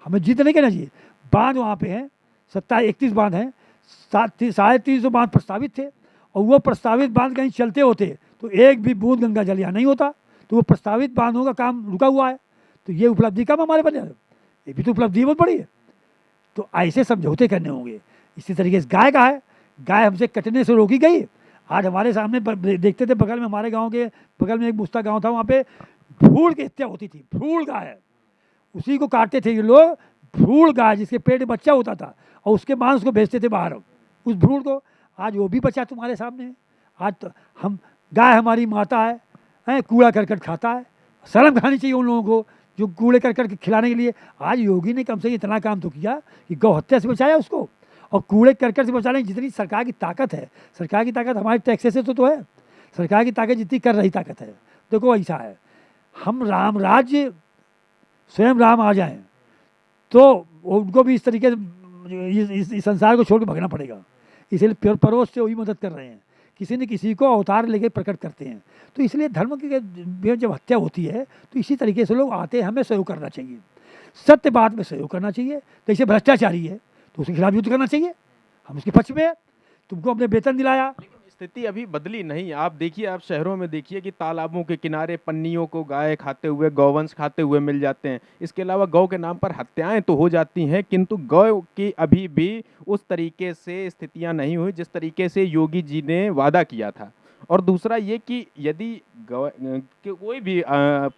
हमें जिद नहीं करना चाहिए। बांध वहाँ पे हैं 31 बांध हैं, 350 बांध प्रस्तावित थे और वो प्रस्तावित बांध कहीं चलते होते तो एक भी बूंद गंगा जल यहाँ नहीं होता। तो वो प्रस्तावित बांधों का काम रुका हुआ है। तो ये उपलब्धि कम हमारे बने, ये भी तो उपलब्धि बहुत बड़ी है। तो ऐसे समझौते करने होंगे। इसी तरीके से गाय का है, गाय हमसे कटने से रोकी गई। आज हमारे सामने देखते थे, बगल में हमारे गांव के बगल में एक मुस्ता गांव था, वहाँ पे भ्रूण की हत्या होती थी। भ्रूण गाय, उसी को काटते थे ये लोग। भ्रूण गाय जिसके पेट में बच्चा होता था और उसके मांस को बेचते थे बाहर, उस भ्रूण को। आज वो भी बचा तुम्हारे सामने है। आज तो हम, गाय हमारी माता है, कूड़ा करकट खाता है। शर्म खानी चाहिए उन लोगों को जो कूड़े करकट खिलाने के लिए। आज योगी ने कम से कम इतना काम तो किया कि गौ हत्या से बचाया उसको, और कूड़े करकट से बचाने की जितनी सरकार की ताकत है, सरकार की ताकत हमारे टैक्सेस से तो है। सरकार की ताकत जितनी कर रही ताकत है। देखो ऐसा है, हम राम राज्य स्वयं राम आ जाएं तो उनको भी इस तरीके से इस संसार को छोड़ के भगना पड़ेगा। इसलिए परोस से वही मदद कर रहे हैं, किसी न किसी को अवतार लेके प्रकट करते हैं। तो इसलिए धर्म की जब हत्या होती है तो इसी तरीके से लोग आते हैं। हमें सहयोग करना चाहिए, सत्य बात में सहयोग करना चाहिए। जैसे भ्रष्टाचारी है तो उसके खिलाफ युद्ध करना चाहिए, हम उसके पक्ष में। तुमको अपने वेतन दिलाया, लेकिन स्थिति अभी बदली नहीं। आप देखिए, आप शहरों में देखिए कि तालाबों के किनारे पन्नियों को गाय खाते हुए, गौवंश खाते हुए मिल जाते हैं। इसके अलावा गौ के नाम पर हत्याएं तो हो जाती हैं, किंतु गौ की अभी भी उस तरीके से स्थितियां नहीं हुई जिस तरीके से योगी जी ने वादा किया था। और दूसरा ये कि यदि कोई भी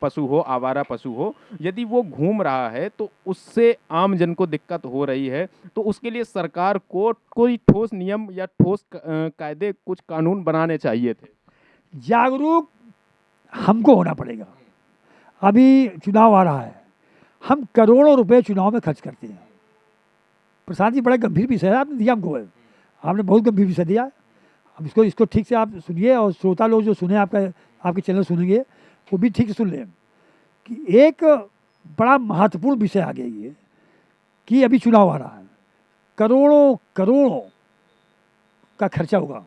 पशु हो, आवारा पशु हो, यदि वो घूम रहा है तो उससे आम जन को दिक्कत हो रही है, तो उसके लिए सरकार को कोई ठोस नियम या ठोस कायदे, कुछ कानून बनाने चाहिए थे। जागरूक हमको होना पड़ेगा। अभी चुनाव आ रहा है, हम करोड़ों रुपए चुनाव में खर्च करते हैं। प्रशांत जी, बड़ा गंभीर विषय है आपने दिया हमको, है आपने बहुत गंभीर विषय दिया। अब इसको ठीक से आप सुनिए, और श्रोता लोग जो सुने आपके चैनल सुनेंगे वो भी ठीक से सुन लें कि एक बड़ा महत्वपूर्ण विषय आ गया ये कि अभी चुनाव आ रहा है, करोड़ों करोड़ों का खर्चा होगा।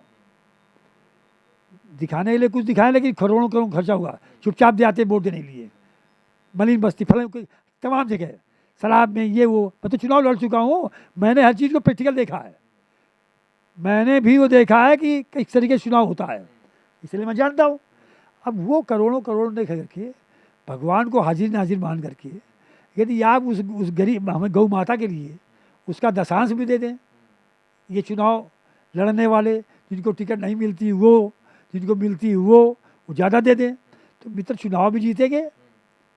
दिखाने के लिए कुछ दिखाएं, लेकिन करोड़ों करोड़ खर्चा होगा। चुपचाप दे आते वोट देने के लिए, मलिन बस्ती फल तमाम जगह, शराब में ये वो। मैं तो चुनाव लड़ चुका हूँ, मैंने हर चीज़ को प्रैक्टिकल देखा है। मैंने भी वो देखा है कि किस तरीके से चुनाव होता है, इसलिए मैं जानता हूँ। अब वो करोड़ों करोड़ देख करके भगवान को हाजिर नाजिर मान करके यदि आप उस गरीब हमें गौ माता के लिए उसका दशांश भी दे दें, ये चुनाव लड़ने वाले जिनको टिकट नहीं मिलती वो, जिनको मिलती वो ज़्यादा दे दें, तो मित्र चुनाव भी जीतेंगे,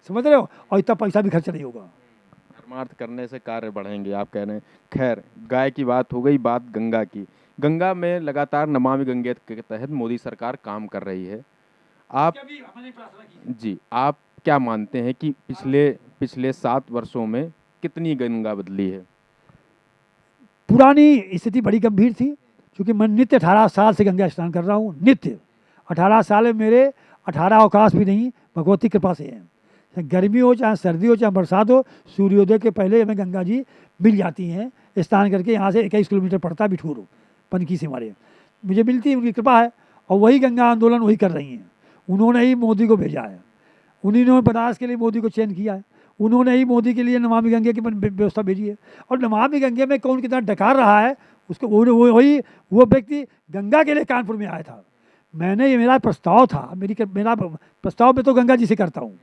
समझ रहे हो, और इतना पैसा भी खर्च नहीं होगा। धर्मार्थ करने से कार्य बढ़ेंगे, आप कह रहे हैं। खैर, गाय की बात हो गई, बात गंगा की। गंगा में लगातार नमामि गंगे के तहत मोदी सरकार काम कर रही है। आप जी, आप क्या मानते हैं कि पिछले 7 वर्षों में कितनी गंगा बदली है? पुरानी स्थिति बड़ी गंभीर थी, क्योंकि मैं नित्य 18 साल से गंगा स्नान कर रहा हूँ। नित्य 18 साल में मेरे 18 अवकाश भी नहीं, भगवती कृपा से हैं। चाहे गर्मी हो, चाहे सर्दी हो, चाहे बरसात हो, सूर्योदय के पहले हमें गंगा जी मिल जाती हैं। स्नान करके यहाँ से 21 किलोमीटर पड़ता है बिठूर, पनकी से हमारे, मुझे मिलती है, उनकी कृपा है। और वही गंगा आंदोलन वही कर रही हैं। उन्होंने ही मोदी को भेजा है, उन्हीं ने बनारस के लिए मोदी को चयन किया है, उन्होंने ही मोदी के लिए नमामि गंगे की व्यवस्था भेजी है। और नमामि गंगे में कौन कितना डकार रहा है उसको वही वो व्यक्ति गंगा के लिए कानपुर में आया था। मैंने, ये मेरा प्रस्ताव था, मेरा प्रस्ताव मैं तो गंगा जी से करता हूँ।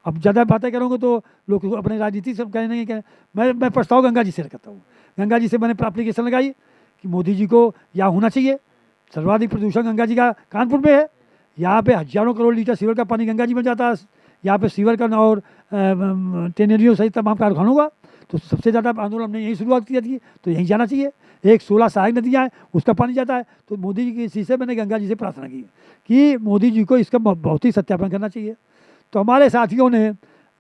अब ज़्यादा बातें करूँगा तो लोग अपने राजनीति सब कहेंगे कि मैं प्रस्ताव गंगा जी से करता हूँ। गंगा जी से मैंने एप्लीकेशन लगाई कि मोदी जी को यहाँ होना चाहिए। सर्वाधिक प्रदूषण गंगा जी का कानपुर में है। यहाँ पे हजारों करोड़ लीटर सीवर का पानी गंगा जी में जाता है। यहाँ पे सीवर का और टेनरियों सहित तमाम कारखानों का, तो सबसे ज़्यादा आंदोलन हमने यही शुरुआत की थी, तो यहीं जाना चाहिए। एक 16 सहायक नदियाँ हैं, उसका पानी जाता है। तो मोदी जी की इसी से मैंने गंगा जी से प्रार्थना की कि मोदी जी को इसका बहुत ही सत्यापन करना चाहिए। तो हमारे साथियों ने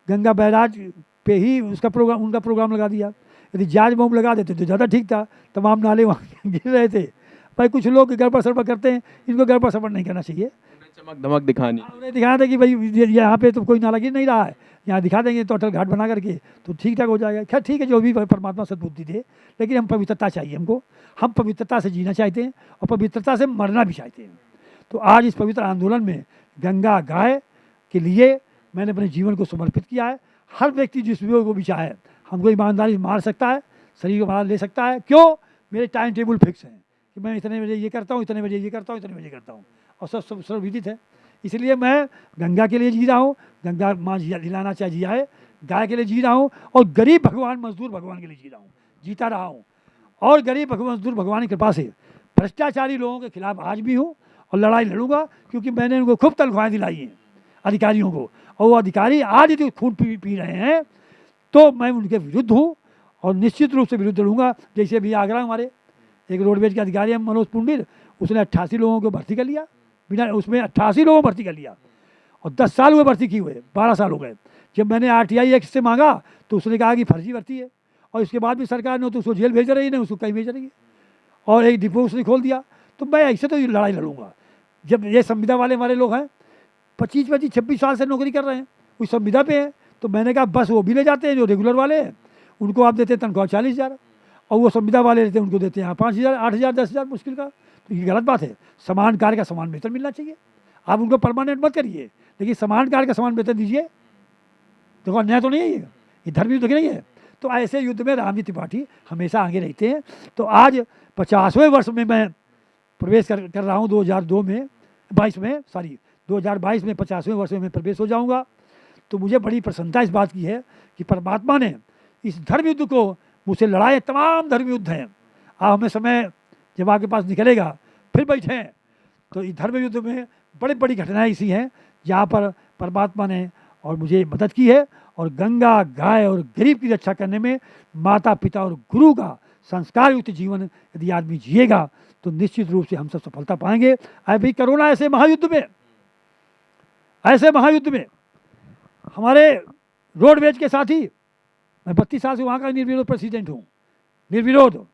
गंगा बैराज पे ही उनका प्रोग्राम लगा दिया। यदि जाज बम लगा देते तो ज़्यादा ठीक था, तमाम नाले वहाँ गिर रहे थे। भाई कुछ लोग गड़बड़ सड़बड़ करते हैं, इनको गड़बड़ सड़बड़ नहीं करना चाहिए। चमक धमक दिखानी, उन्हें दिखाना था कि भाई यहाँ पे तो कोई नाला गिर नहीं रहा है, यहाँ दिखा देंगे तो अटल घाट बना करके तो ठीक ठाक हो जाएगा। खैर ठीक है, जो भी परमात्मा सद्बुद्धि दे, लेकिन हम पवित्रता चाहिए हमको। हम पवित्रता से जीना चाहते हैं और पवित्रता से मरना भी चाहते हैं। तो आज इस पवित्र आंदोलन में गंगा गाय के लिए मैंने अपने जीवन को समर्पित किया है। हर व्यक्ति जिस भी को भी चाहे हमको ईमानदारी मार सकता है, शरीर को मार ले सकता है। क्यों? मेरे टाइम टेबल फिक्स हैं कि मैं इतने बजे ये करता हूँ, इतने बजे ये करता हूँ, इतने बजे करता हूँ, और सब सर्वविदित है। इसलिए मैं गंगा के लिए जी रहा हूँ, गंगा माँ जिलाना चाहे जियाए, गाय के लिए जी रहा हूँ, और गरीब भगवान मजदूर भगवान के लिए जी रहा हूँ, जीता रहा हूँ। और गरीब मजदूर भगवान की कृपा से भ्रष्टाचारी लोगों के खिलाफ आज भी हूँ और लड़ाई लड़ूंगा, क्योंकि मैंने उनको खूब तनख्वाहें दिलाई हैं अधिकारियों को, और वो अधिकारी आज यदि खून पी रहे हैं तो मैं उनके विरुद्ध हूँ और निश्चित रूप से विरुद्ध लड़ूंगा। जैसे अभी आगरा हमारे एक रोडवेज के अधिकारी है मनोज पुंडिर, उसने 88 लोगों को भर्ती कर लिया, बिना उसमें 88 लोगों को भर्ती कर लिया, और 10 साल हुए भर्ती किए हुए, 12 साल हो गए। जब मैंने RTI एक्ट से मांगा तो उसने कहा कि फर्जी भर्ती है, और इसके बाद भी सरकार ने तो उसको जेल भेज रही है, उसको कहीं भेज रही है, और एक डिपो उसने खोल दिया। तो मैं ऐसे तो लड़ाई लड़ूंगा। जब ये संविदा वाले हमारे लोग हैं 25-26 साल से नौकरी कर रहे हैं, उस संविदा पे हैं, तो मैंने कहा बस वो भी ले जाते हैं जो रेगुलर वाले हैं, उनको आप देते हैं तनख्वाह 40,000, और वो संविदा वाले रहते हैं उनको देते हैं 5,000, 8,000, 10,000 मुश्किल का। तो ये गलत बात है। समान कार्य का समान वेतन मिलना चाहिए। आप उनको परमानेंट मत करिए, लेकिन समान कार्य का समान वेतन दीजिए। देखो अन्याय तो नहीं है, ये धर्म युद्ध नहीं है। तो ऐसे युद्ध में रामजी त्रिपाठी हमेशा आगे रहते हैं। तो आज 50वें वर्ष में मैं प्रवेश कर रहा हूँ 2022 में 50वें वर्ष में मैं प्रवेश हो जाऊँगा। तो मुझे बड़ी प्रसन्नता इस बात की है कि परमात्मा ने इस धर्म युद्ध को मुझसे लड़ाए। तमाम धर्म युद्ध हैं, आप हमें समय जब आपके पास निकलेगा फिर बैठे। तो इस धर्म युद्ध में बड़ी बड़ी घटनाएं ऐसी हैं जहाँ पर परमात्मा ने और मुझे मदद की है। और गंगा गाय और गरीब की रक्षा करने में माता पिता और गुरु का संस्कार युक्त जीवन यदि आदमी जिएगा तो निश्चित रूप से हम सब सफलता पाएंगे। अभी कोरोना ऐसे महायुद्ध में हमारे रोडवेज के साथी, मैं 32 साल से वहाँ का निर्विरोध प्रेसिडेंट हूँ, निर्विरोध,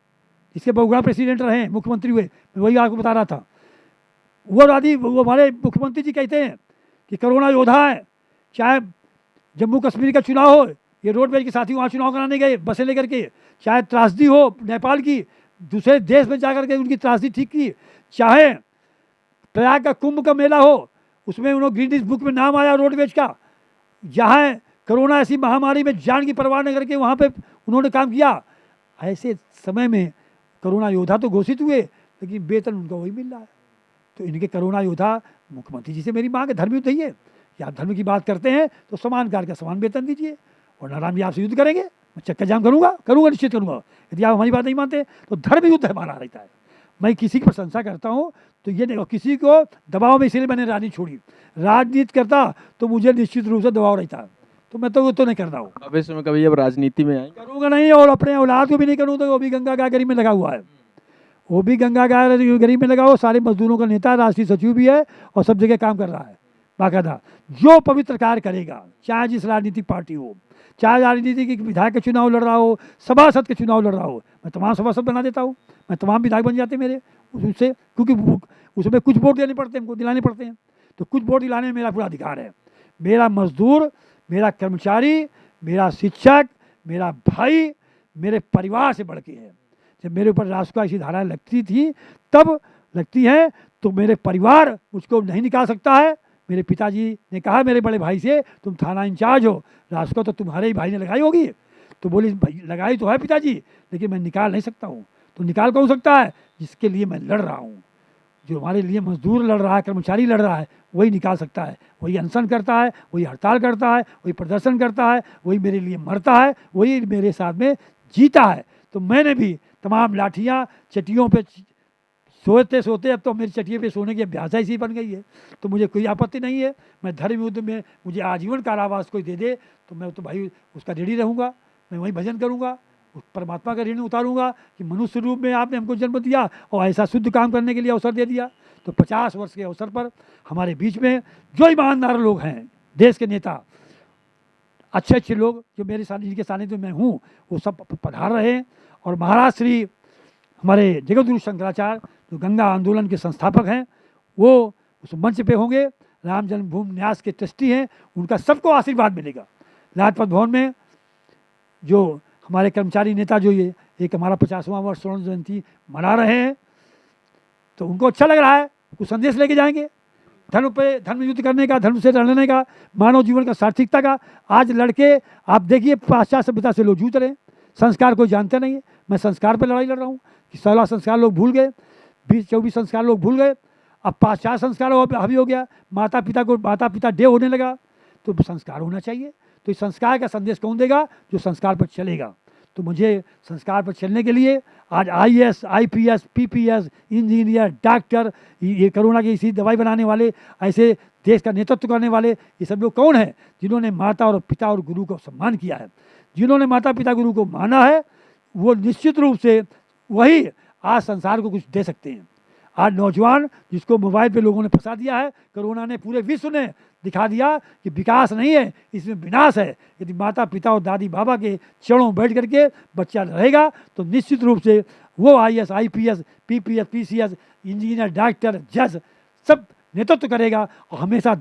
इसके बहुगुणा प्रेसिडेंट रहे, मुख्यमंत्री हुए, मैं वही आपको बता रहा था। वो हमारे मुख्यमंत्री जी कहते हैं कि कोरोना योद्धा है। चाहे जम्मू कश्मीर का चुनाव हो, ये रोडवेज के साथी वहाँ चुनाव कराने गए बसें लेकर के, चाहे त्रासदी हो नेपाल की, दूसरे देश में जाकर के उनकी त्रासदी ठीक की, चाहे प्रयाग का कुंभ का मेला हो, उसमें उन्होंने गिनीज बुक में नाम आया रोडवेज का। जहाँ कोरोना ऐसी महामारी में जान की परवाह न करके वहाँ पे उन्होंने काम किया। ऐसे समय में कोरोना योद्धा तो घोषित हुए, लेकिन वेतन उनका वही मिल रहा है। तो इनके कोरोना योद्धा मुख्यमंत्री जी से मेरी मांग है, धर्म युद्ध है कि आप धर्म की बात करते हैं तो समान कार्य का समान वेतन दीजिए, और नारायण जी आपसे युद्ध करेंगे, मैं चक्का जाम करूँगा, निश्चित करूँगा। यदि आप हमारी बात नहीं मानते तो धर्म युद्ध हमारा रहता है। मैं किसी की प्रशंसा करता हूँ तो ये नहीं, किसी को दबाव में, इसीलिए मैंने राजनीति छोड़ी। राजनीति करता तो मुझे निश्चित रूप से दबाव रहता, तो मैं तो वो तो नहीं करता हूँ। भविष्य में कभी अब राजनीति में आएंगे? करूँगा नहीं, और अपने औलाद को भी नहीं करूँ। तो वो भी गंगा गाय गरीब में लगा हुआ है, वो भी गंगा गाय गरीब में लगा हुआ, सारे मजदूरों का नेता, राष्ट्रीय सचिव भी है, और सब जगह काम कर रहा है बाकायदा। जो पवित्र कार्य करेगा, चाहे जिस राजनीतिक पार्टी हो, चाहे राजनीतिक विधायक के चुनाव लड़ रहा हो, सभासद के चुनाव लड़ रहा हो, मैं तमाम सभासद बना देता हूँ, मैं तमाम विधायक बन जाते मेरे उससे, क्योंकि उसमें कुछ वोट देने पड़ते हैं, हमको दिलाने पड़ते हैं। तो कुछ वोट दिलाने में मेरा पूरा अधिकार है। मेरा मजदूर, मेरा कर्मचारी, मेरा शिक्षक, मेरा भाई मेरे परिवार से बढ़ के है। जब मेरे ऊपर राष्ट्र ऐसी धाराएं लगती थी, तब लगती है, तो मेरे परिवार मुझको नहीं निकाल सकता है। मेरे पिताजी ने कहा मेरे बड़े भाई से, तुम थाना इंचार्ज हो, राष्ट्र तो तुम्हारे ही भाई ने लगाई होगी। तो बोली भाई लगाई तो है पिताजी, लेकिन मैं निकाल नहीं सकता हूँ। तो निकाल कौन सकता है? जिसके लिए मैं लड़ रहा हूँ, जो हमारे लिए मजदूर लड़ रहा है, कर्मचारी लड़ रहा है, वही निकाल सकता है। वही अनशन करता है, वही हड़ताल करता है, वही प्रदर्शन करता है, वही मेरे लिए मरता है, वही मेरे साथ में जीता है। तो मैंने भी तमाम लाठियाँ चटियों पे सोते सोते, अब तो मेरी चटियों पे सोने की अभ्यास ऐसी बन गई है, तो मुझे कोई आपत्ति नहीं है। मैं धर्म युद्ध में मुझे आजीवन कारावास कोई दे दे तो मैं तो भाई उसका ऋणी रहूँगा। मैं वही भजन करूँगा, उस परमात्मा का ऋण उतारूँगा कि मनुष्य रूप में आपने हमको जन्म दिया और ऐसा शुद्ध काम करने के लिए अवसर दे दिया। तो 50 वर्ष के अवसर पर हमारे बीच में जो ईमानदार लोग हैं, देश के नेता, अच्छे अच्छे लोग जो मेरे साथ जिनके सानिध्य में हूँ, वो सब पधार रहे हैं। और महाराज श्री हमारे जगतगुरु शंकराचार्य जो गंगा आंदोलन के संस्थापक हैं, वो उस मंच पे होंगे। राम जन्मभूमि न्यास के ट्रस्टी हैं, उनका सबको आशीर्वाद मिलेगा। लाजपत भवन में जो हमारे कर्मचारी नेता जो ये एक हमारा 50वां वर्ष स्वर्ण जयंती मना रहे हैं, तो उनको अच्छा लग रहा है, कुछ संदेश लेके जाएंगे धर्म पे, धर्म युद्ध करने का, धर्म से लड़ने का, मानव जीवन का सार्थकता का। आज लड़के आप देखिए पाश्चात्य सभ्यता से लोग जूझ रहे हैं, संस्कार कोई जानते नहीं है। मैं संस्कार पर लड़ाई लड़ रहा हूँ कि 16 संस्कार लोग भूल गए, 20-24 संस्कार लोग भूल गए। अब पाश्चात्य संस्कार हावी हो गया, माता पिता डे होने लगा। तो संस्कार होना चाहिए। तो इस संस्कार का संदेश कौन देगा? जो संस्कार पर चलेगा। तो मुझे संस्कार पर चलने के लिए आज IAS, IPS, PPS, engineer, doctor, ये कोरोना की इसी दवाई बनाने वाले, ऐसे देश का नेतृत्व करने वाले, ये सब लोग कौन है? जिन्होंने माता और पिता और गुरु को सम्मान किया है, जिन्होंने माता पिता गुरु को माना है, वो निश्चित रूप से वही आज संसार को कुछ दे सकते हैं। आज नौजवान जिसको मोबाइल पे लोगों ने फंसा दिया है, कोरोना ने पूरे विश्व ने दिखा दिया कि विकास नहीं है, इसमें विनाश है। यदि माता पिता और दादी बाबा के चरणों बैठ करके बच्चा रहेगा तो निश्चित रूप से वो IAS, IPS, PPS, PCS, engineer, doctor, जज सब नेतृत्व करेगा और हमेशा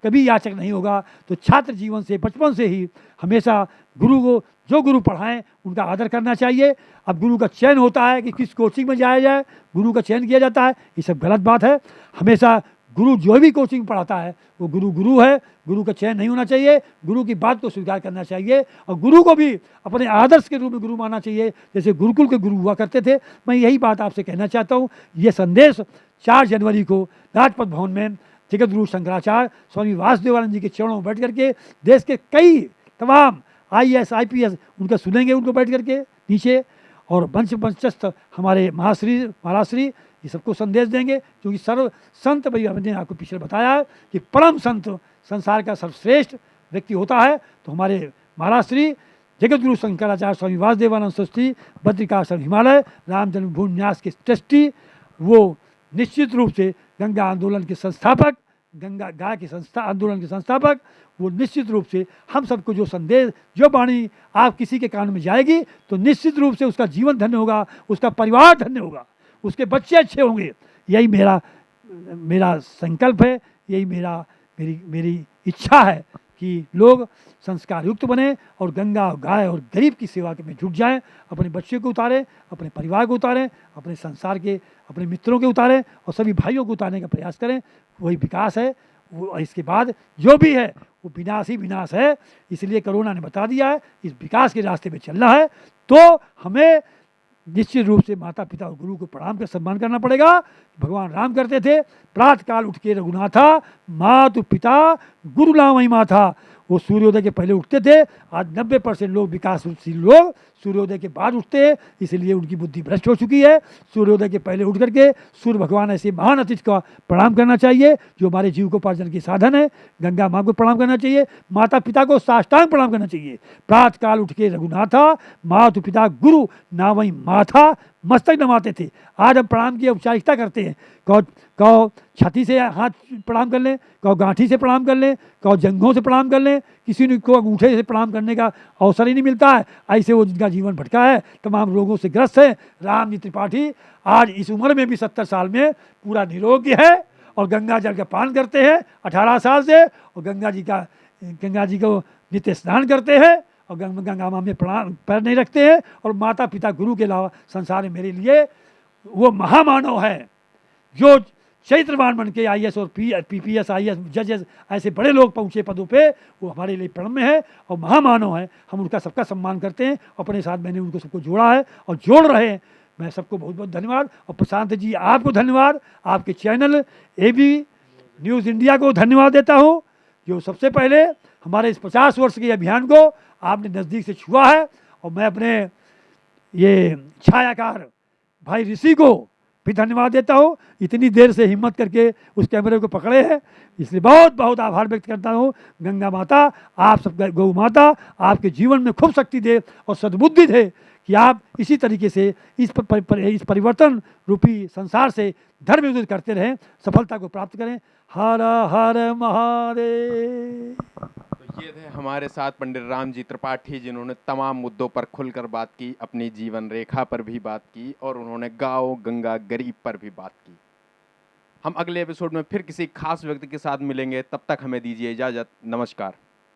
कभी याचक नहीं होगा। तो छात्र जीवन से, बचपन से ही हमेशा गुरु को, जो गुरु पढ़ाएं उनका आदर करना चाहिए। अब गुरु का चयन होता है कि किस कोचिंग में जाया जाए, गुरु का चयन किया जाता है, ये सब गलत बात है। हमेशा गुरु जो भी कोचिंग पढ़ाता है वो गुरु है, गुरु का चयन नहीं होना चाहिए। गुरु की बात को स्वीकार करना चाहिए और गुरु को भी अपने आदर्श के रूप में गुरु मानना चाहिए, जैसे गुरुकुल के गुरु हुआ करते थे। मैं यही बात आपसे कहना चाहता हूँ। ये संदेश 4 जनवरी को लाजपत भवन में जगतगुरु शंकराचार्य स्वामी वासुदेवानंद जी के चरणों में बैठ करके देश के कई तमाम IAS, IPS उनका सुनेंगे, उनको बैठ करके नीचे, और मंचस्थ हमारे महाराज श्री ये सबको संदेश देंगे। क्योंकि सर्व संत, भाई हमने आपको पिछले बताया है कि परम संत संसार का सर्वश्रेष्ठ व्यक्ति होता है। तो हमारे महाराज श्री जगतगुरु शंकराचार्य स्वामी वासुदेवानंद सरस्वती बद्रिकाश्रम हिमालय राम जन्मभूमि न्यास के ट्रस्टी, वो निश्चित रूप से गंगा आंदोलन के संस्थापक, गंगा गाय के आंदोलन के संस्थापक, वो निश्चित रूप से हम सबको जो संदेश, जो वाणी आप किसी के कान में जाएगी तो निश्चित रूप से उसका जीवन धन्य होगा, उसका परिवार धन्य होगा, उसके बच्चे अच्छे होंगे। यही मेरा संकल्प है, यही मेरी इच्छा है कि लोग संस्कार युक्त बने और गंगा, गाय और गरीब की सेवा में जुट जाएं। अपने बच्चे को उतारें, अपने परिवार को उतारें, अपने संसार के, अपने मित्रों के उतारें और सभी भाइयों को उतारने का प्रयास करें। वही विकास है। वो इसके बाद जो भी है वो विनाश ही विनाश है। इसलिए कोरोना ने बता दिया है इस विकास के रास्ते पे चलना है तो हमें निश्चित रूप से माता पिता और गुरु को प्रणाम कर सम्मान करना पड़ेगा। भगवान राम करते थे, प्रातः काल उठ के रघुनाथा, मातु पिता गुरु नामहि माथा। वो सूर्योदय के पहले उठते थे। आज 90% लोग, विकासशील लोग सूर्योदय के बाद उठते हैं, इसलिए उनकी बुद्धि भ्रष्ट हो चुकी है। सूर्योदय के पहले उठ करके सूर्य भगवान ऐसे महान अतिथि का प्रणाम करना चाहिए जो हमारे जीविकोपार्जन के साधन है। गंगा माँ को प्रणाम करना चाहिए, माता पिता को साष्टांग प्रणाम करना चाहिए। प्रातः काल उठ के रघुनाथा, मातु पिता गुरु नामहि माथा, मस्तक नमाते थे। आज हम प्रणाम की औपचारिकता करते हैं। कहो छाती से हाथ प्रणाम कर लें, कहो गांठी से प्रणाम कर लें, कहो जंघों से प्रणाम कर लें, किसी ने को अंगूठे से प्रणाम करने का अवसर ही नहीं मिलता है। ऐसे वो जिनका जीवन भटका है, तमाम रोगों से ग्रस्त है। राम जी त्रिपाठी आज इस उम्र में भी 70 साल में पूरा निरोगी है और गंगा जल का पान करते हैं 18 साल से, और गंगा जी को नित्य स्नान करते हैं, और गंगा माँ में प्रणाम पैर नहीं रखते हैं, और माता पिता गुरु के अलावा संसार में मेरे लिए वो महामानव है जो चैत्रवान बन के IAS और PPS IAS जजेस ऐसे बड़े लोग पहुँचे पदों पे, वो हमारे लिए प्रणम्य है और महामानव है। हम उनका सबका सम्मान करते हैं, अपने साथ मैंने उनको सबको जोड़ा है और जोड़ रहे हैं। मैं सबको बहुत बहुत धन्यवाद, और प्रशांत जी आपको धन्यवाद, आपके चैनल AB न्यूज़ इंडिया को धन्यवाद देता हूँ, जो सबसे पहले हमारे इस 50 वर्ष के अभियान को आपने नज़दीक से छुआ है। और मैं अपने ये छायाकार भाई ऋषि को भी धन्यवाद देता हूँ, इतनी देर से हिम्मत करके उस कैमरे को पकड़े हैं, इसलिए बहुत बहुत आभार व्यक्त करता हूँ। गंगा माता आप सब, गौ माता आपके जीवन में खूब शक्ति दे और सद्बुद्धि दे कि आप इसी तरीके से इस परिवर्तन रूपी संसार से धर्म युद्ध करते रहें, सफलता को प्राप्त करें। हर हर महादेव। तो ये थे हमारे साथ पंडित राम जी त्रिपाठी, जिन्होंने तमाम मुद्दों पर खुलकर बात की, अपनी जीवन रेखा पर भी बात की, और उन्होंने गाँव गंगा गरीब पर भी बात की। हम अगले एपिसोड में फिर किसी खास व्यक्ति के साथ मिलेंगे, तब तक हमें दीजिए इजाज़त। नमस्कार।